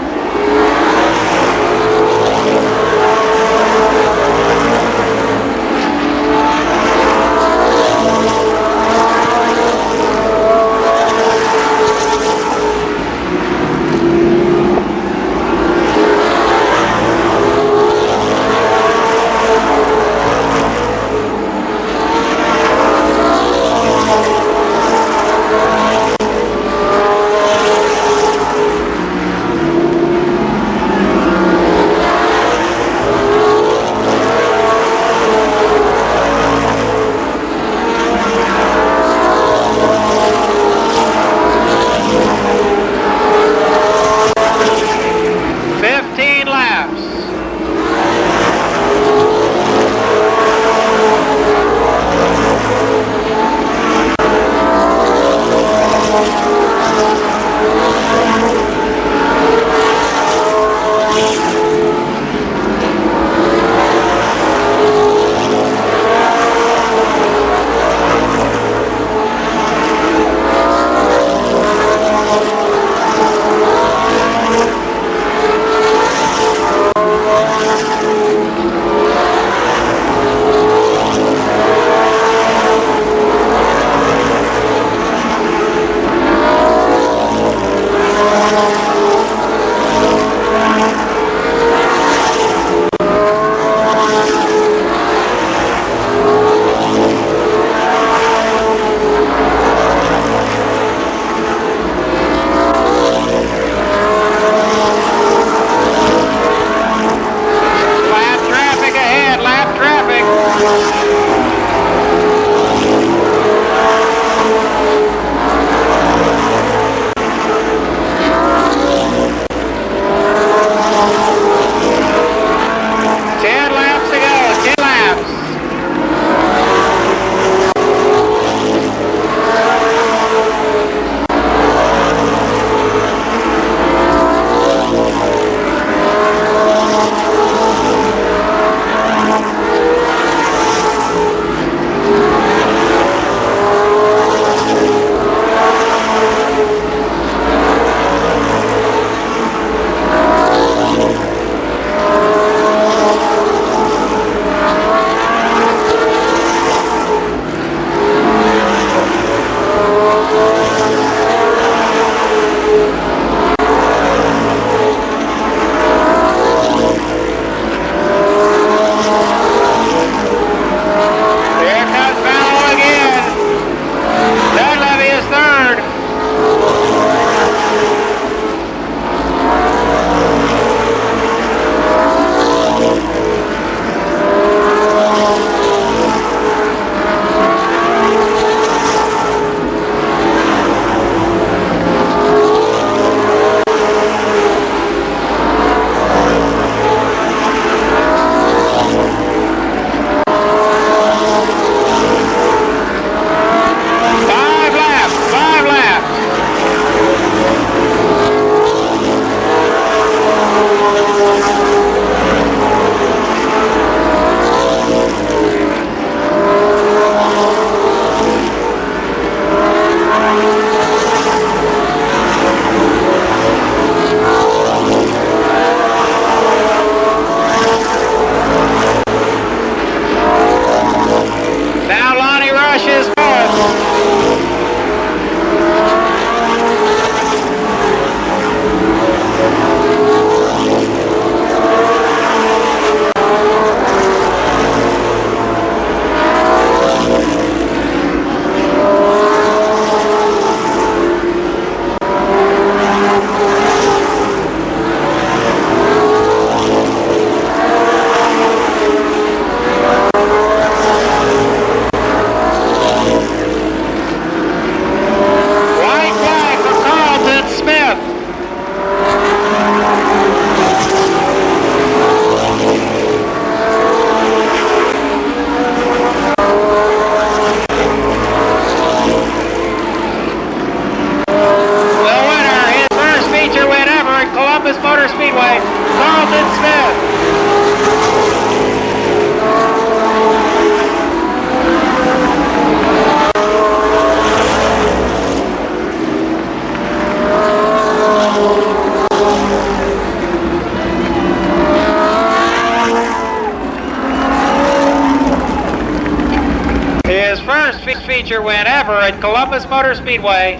first feature win ever at Columbus Motor Speedway.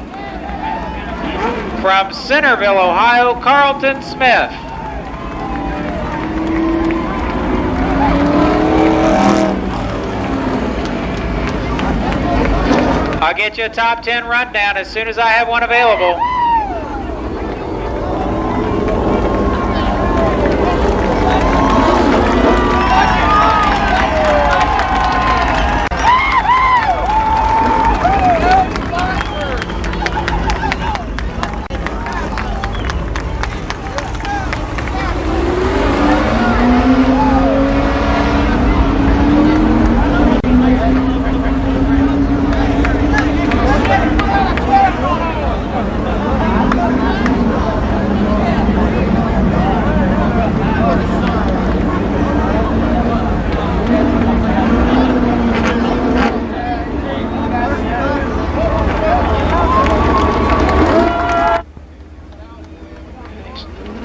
From Centerville, Ohio, Carlton Smith. I'll get you a top 10 rundown as soon as I have one available.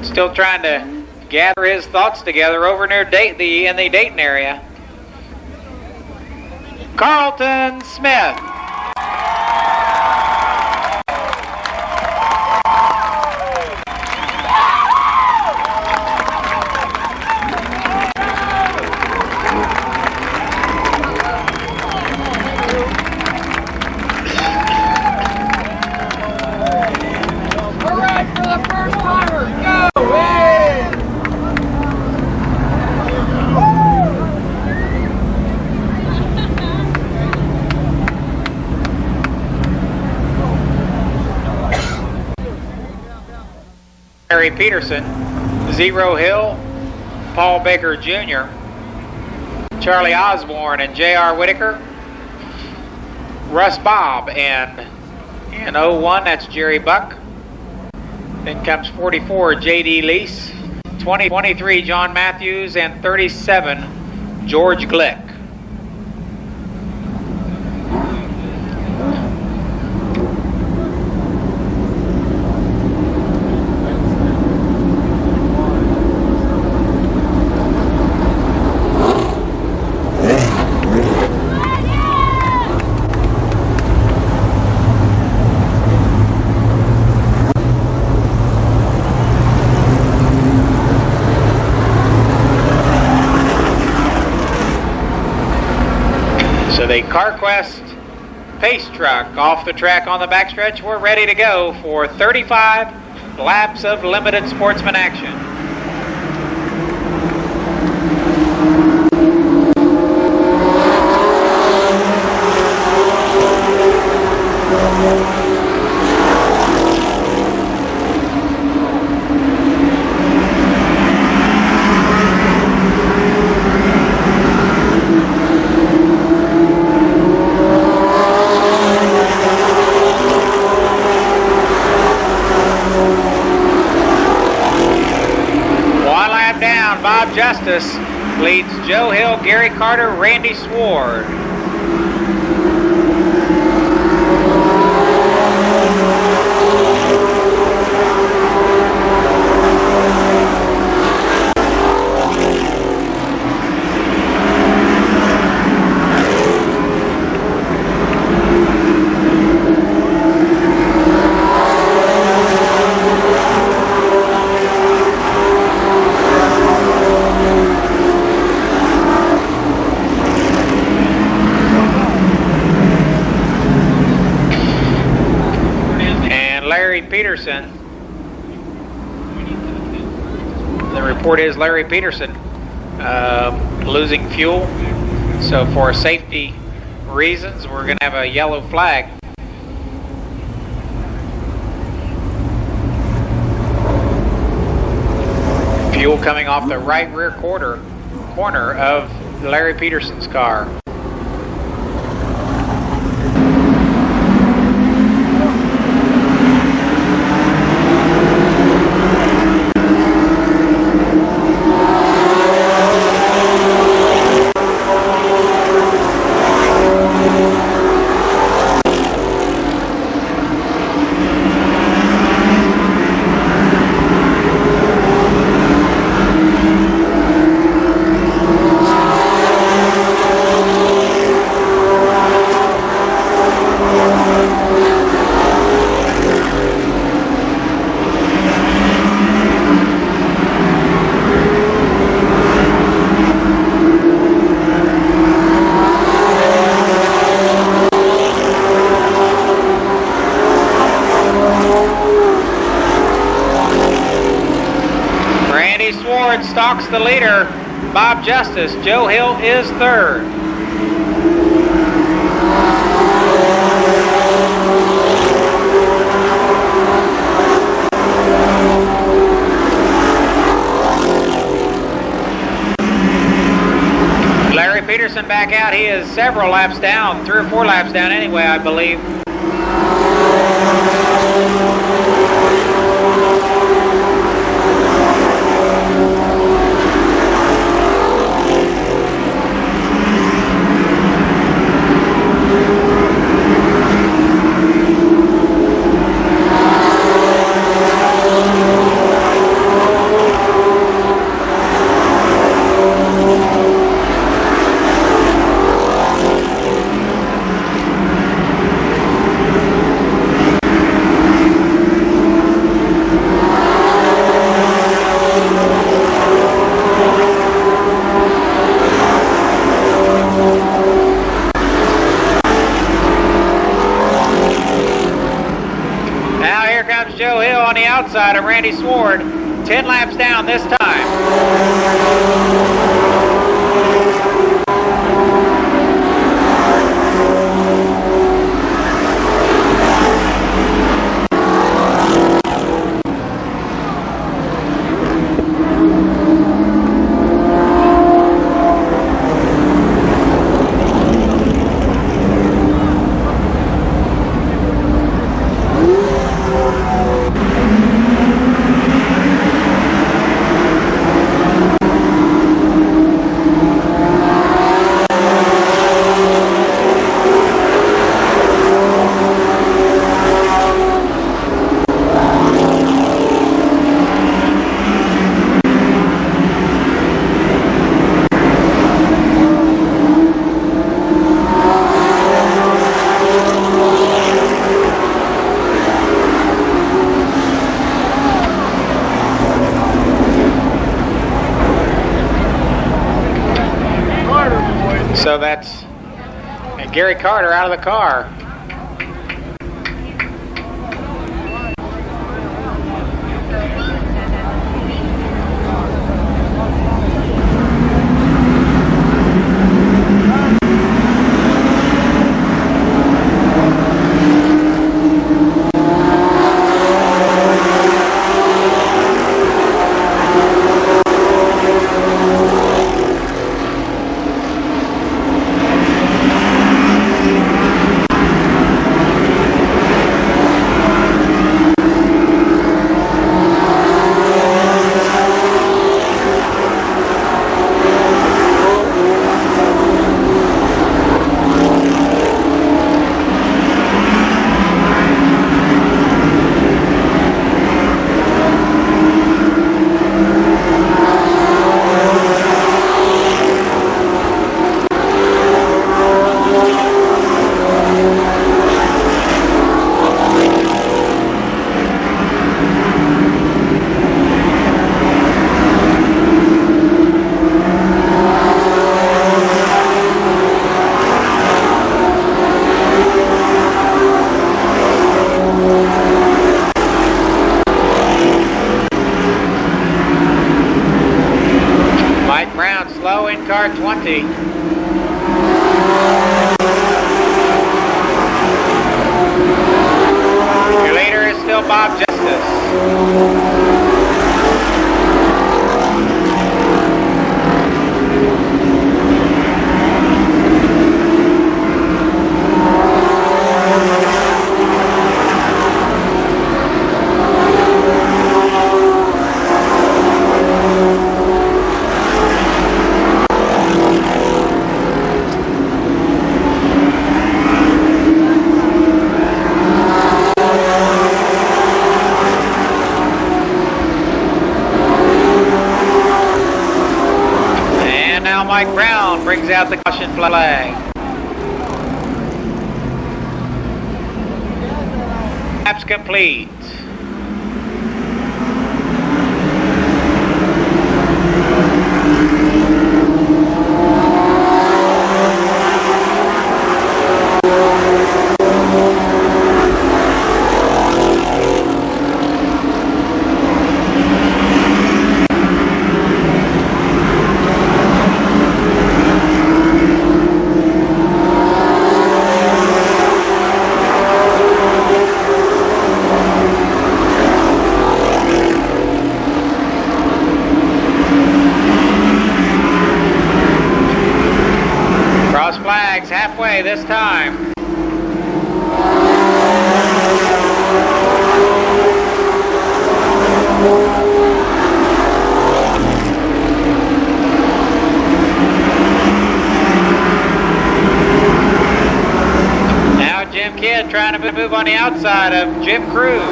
Still trying to gather his thoughts together over near in the Dayton area. Carlton Smith. Larry Peterson, Zero Hill, Paul Baker Jr., Charlie Osborne and J.R. Whitaker, Russ Bobb, and in 01, that's Jerry Buck. Then comes 44, J.D. Lease, 23, John Matthews, and 37, George Glick. So the CarQuest Pace Truck off the track on the backstretch. We're ready to go for 35 laps of limited sportsman action. Bob Justice leads Joe Hill, Gary Carter, Randy Sward. Peterson. The report is Larry Peterson losing fuel. So for safety reasons, we're going to have a yellow flag. Fuel coming off the right rear corner of Larry Peterson's car. Pennington stalks the leader, Bob Justice. Joe Hill is third. Larry Peterson back out. He is several laps down, 3 or 4 laps down anyway, I believe. Joe Hill on the outside of Randy Sward, 10 laps down this time. So that's Gary Carter out of the car. Slow in car 20. Your leader is still Bob Justice. Mike Brown brings out the caution flag. Laps complete. this time. Now Jim Kidd trying to move on the outside of Jim Cruz.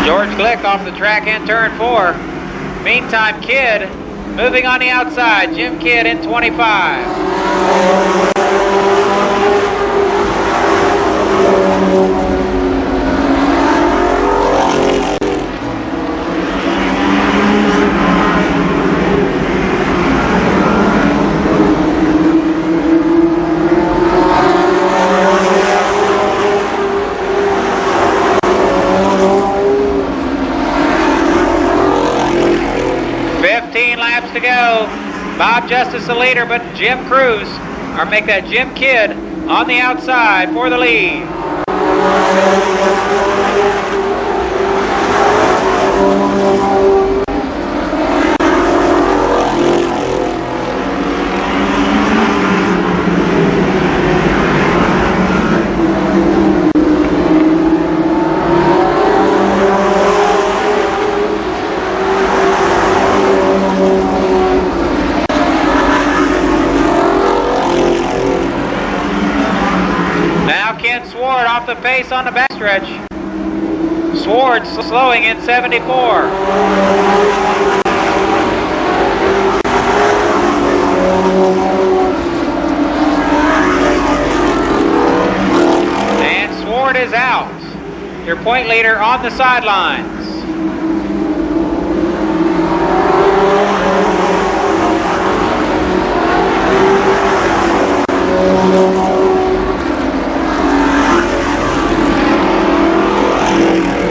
George Glick off the track in turn 4. Meantime, Kidd moving on the outside. Jim Kidd in 25. To go. Bob Justice the leader, but Jim Cruz, or make that Jim Kidd on the outside for the lead. Off the pace on the backstretch. Swartz slowing in 74. And Swartz is out. Your point leader on the sidelines.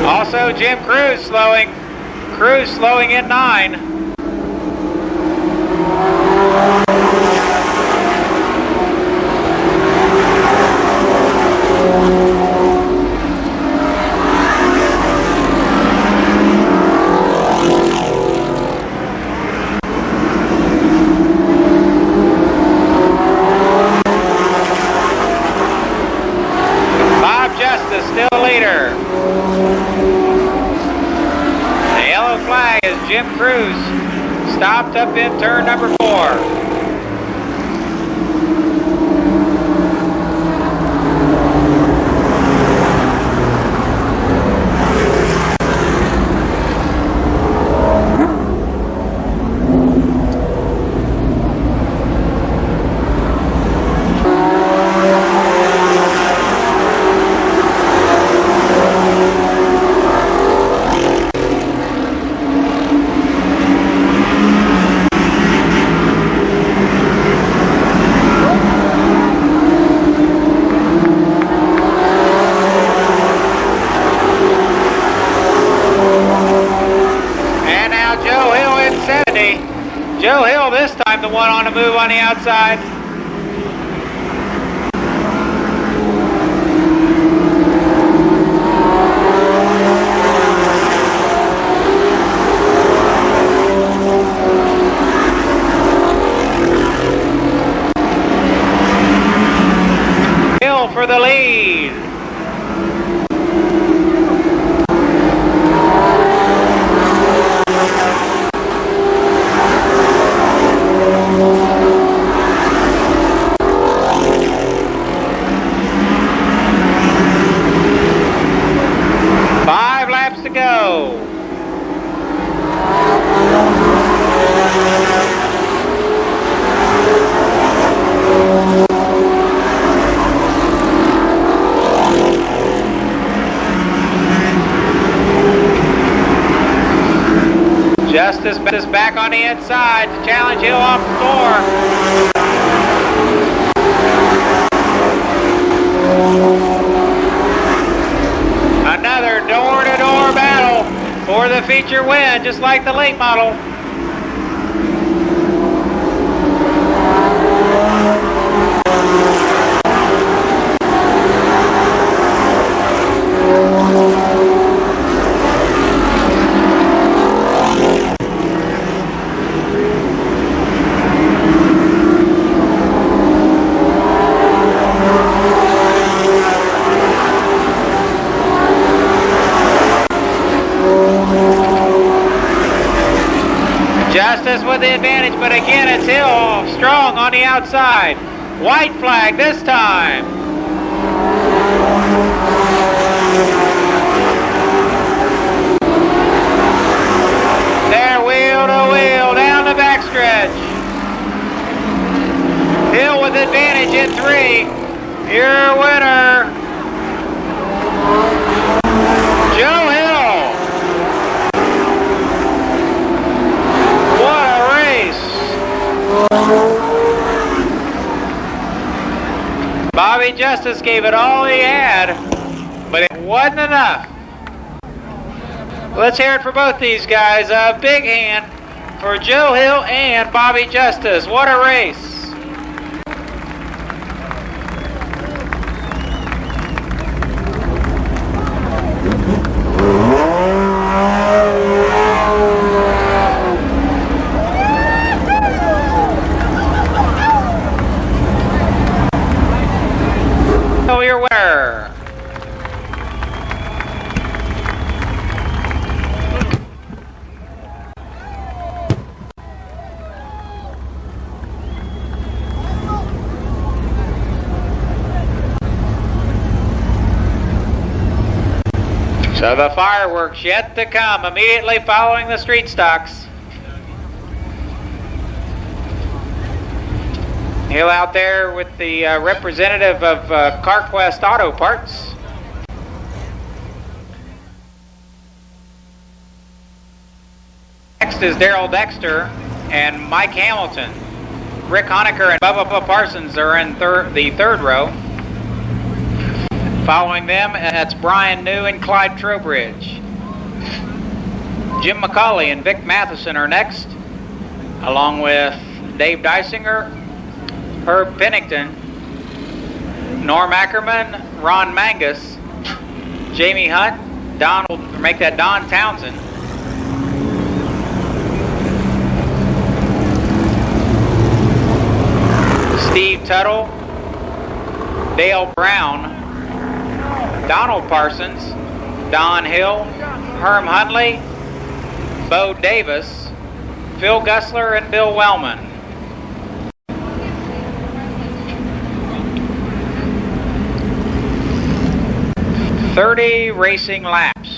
Also, Jim Cruz slowing in 9. Bob Justice still leader. Flag is Jim Cruz stopped up in turn number 4. Joe Hill this time the one on the move on the outside. Hill for the lead. To go. Justice is back on the inside to challenge Hill off the floor. Another door-to-door battle for the feature win, just like the late model. Justice with the advantage, but again it's Hill strong on the outside. White flag this time. They're wheel to wheel down the backstretch. Hill with advantage in 3. Your winner, Joe Hill. What a race. Bobby Justice gave it all he had, but it wasn't enough. Let's hear it for both these guys. A big hand for Joe Hill and Bobby Justice. What a race. Your winner. So the fireworks yet to come immediately following the street stocks. Hill out there with the representative of CarQuest Auto Parts. Next is Daryl Dexter and Mike Hamilton. Rick Honecker and Bubba Parsons are in the third row. Following them, that's Brian New and Clyde Trowbridge. Jim McCauley and Vic Matheson are next, along with Dave Dysinger, Herb Pennington, Norm Ackerman, Ron Mangus, Jamie Hunt, Don Townsend. Steve Tuttle, Dale Brown, Donald Parsons, Don Hill, Herm Hunley, Bo Davis, Phil Gussler, and Bill Wellman. "30 racing laps."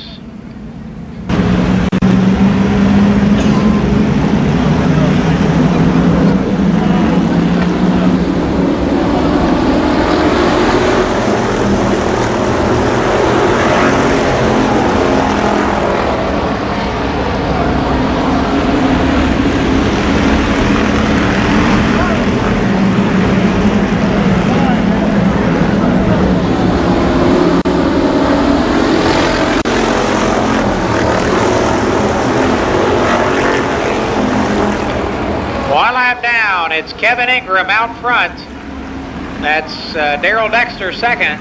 It's Kevin Ingram out front. That's Daryl Dexter second.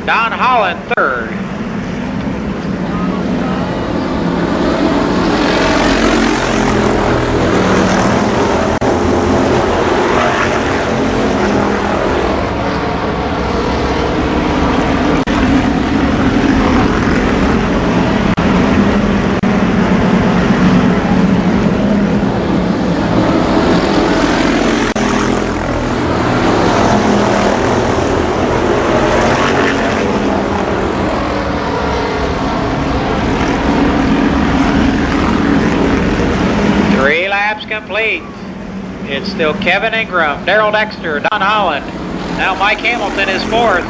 Don Holland third. Complete. It's still Kevin Ingram, Daryl Dexter, Don Holland. Now Mike Hamilton is fourth.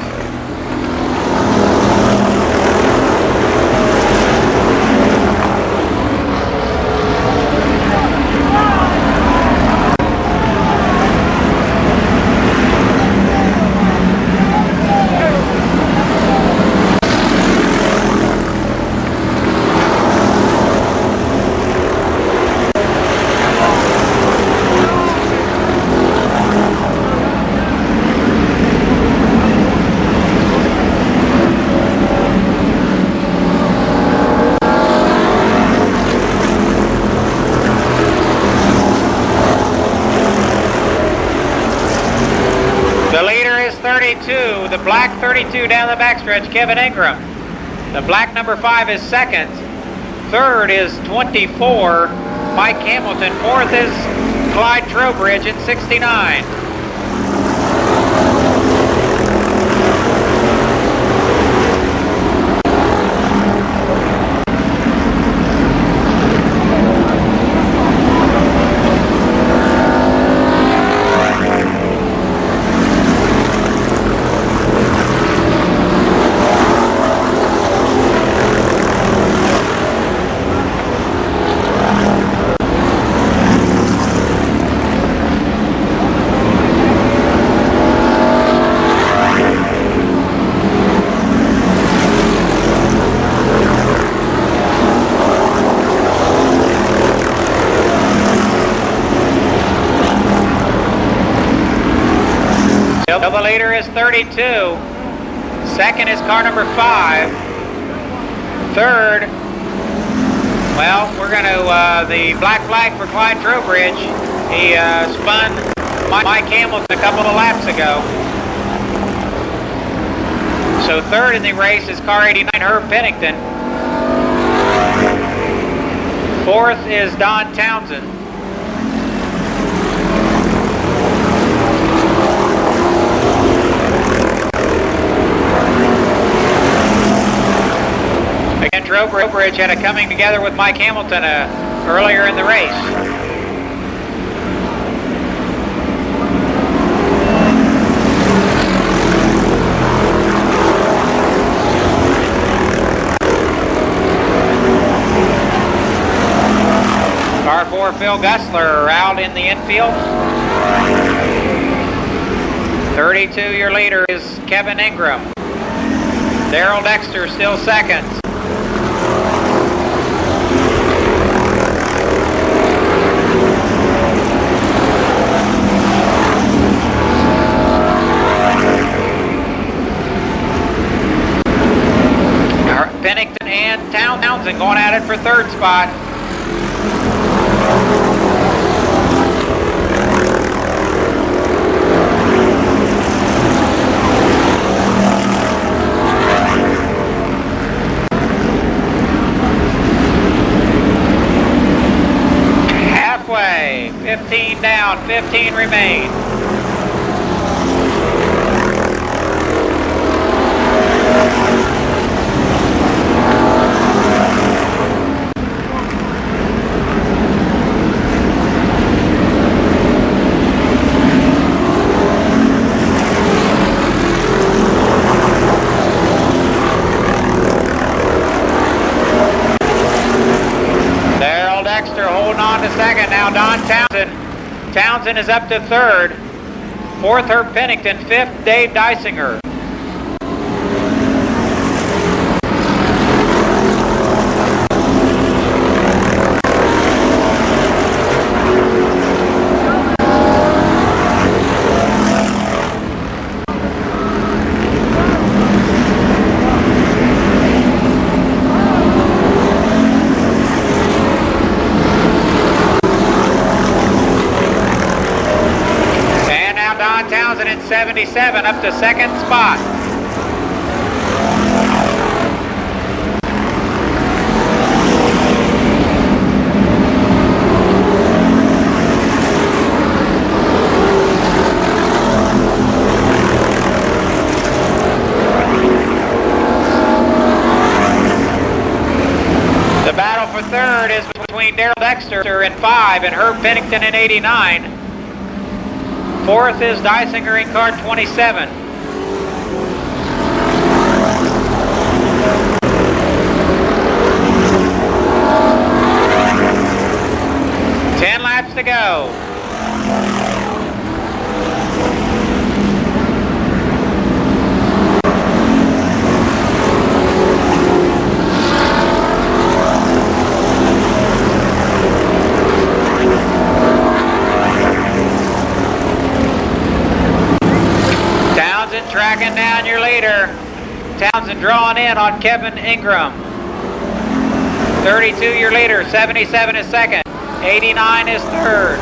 The black 32 down the backstretch, Kevin Ingram. The black number 5 is second. Third is 24, Mike Hamilton. Fourth is Clyde Trowbridge at 69. The leader is 32. Second is car number 5. Third, well, we're going to, the black flag for Clyde Trowbridge. He spun Mike Hamilton a couple of laps ago. So third in the race is car 89, Herb Pennington. Fourth is Don Townsend. Again, Trowbridge had a coming together with Mike Hamilton earlier in the race. Car 4, Phil Gussler out in the infield. 32, your leader is Kevin Ingram. Daryl Dexter still second. Pennington and Townsend going at it for third spot. Halfway, 15 down, 15 remain. Holding on to second. Now Don Townsend. Townsend is up to third. Fourth, Herb Pennington. Fifth, Dave Dysinger. Townsend in 77 up to second spot. The battle for third is between Daryl Dexter in 5 and Herb Pennington in 89. Fourth is Dysinger in car 27. Ten laps to go. Tracking down your leader. Townsend drawing in on Kevin Ingram. 32 your leader. 77 is second. 89 is third.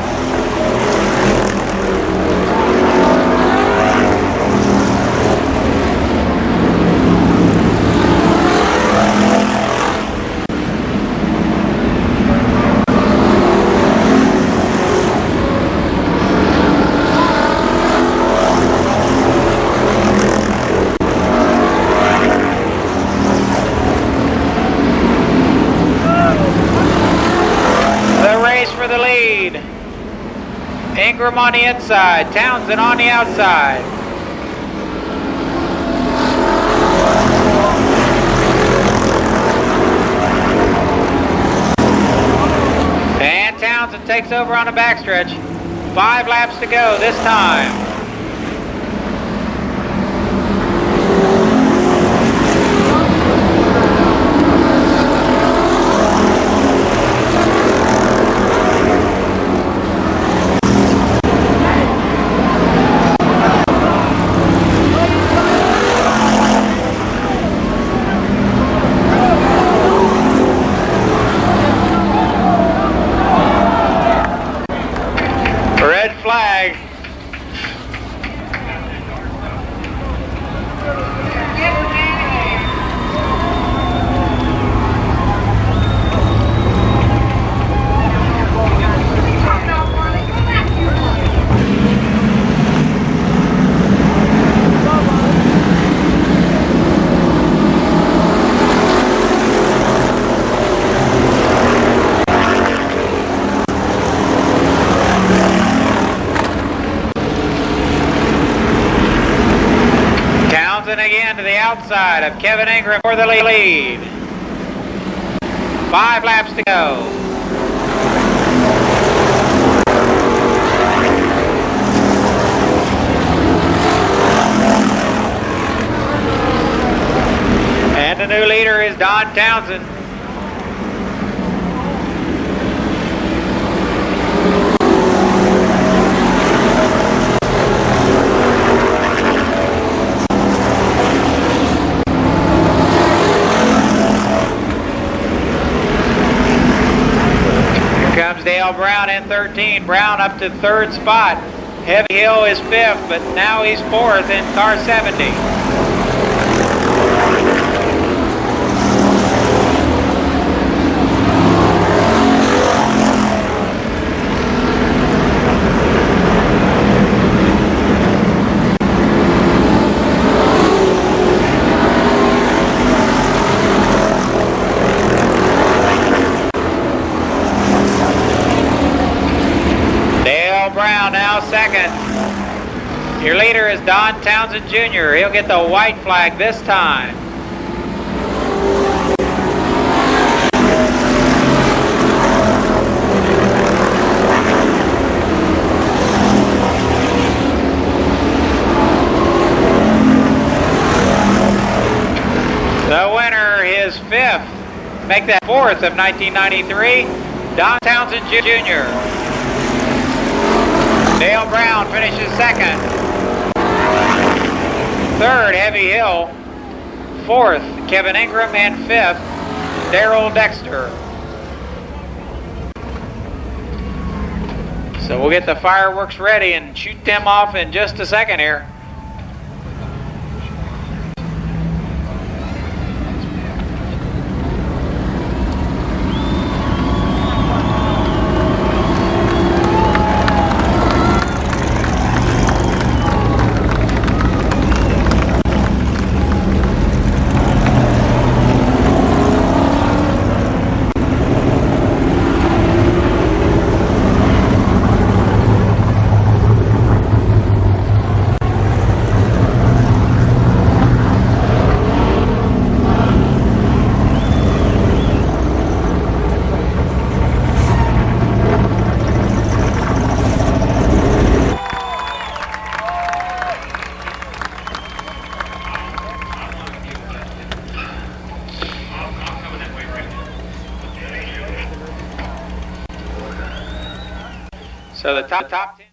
lead. Ingram on the inside, Townsend on the outside. And Townsend takes over on the backstretch. 5 laps to go this time. Red flag. Again to the outside of Kevin Ingram for the lead. 5 laps to go. And the new leader is Don Townsend. Dale Brown in 13. Brown up to 3rd spot. Heavy Hill is 5th, but now he's 4th in car 70. Brown now 2nd. Your leader is Don Townsend Jr. He'll get the white flag this time. The winner is 5th. Make that 4th of 1993. Don Townsend Jr. Dale Brown finishes 2nd. 3rd, Heavy Hill. 4th, Kevin Ingram. And 5th, Darrell Dexter. So we'll get the fireworks ready and shoot them off in just a second here. So the top 10.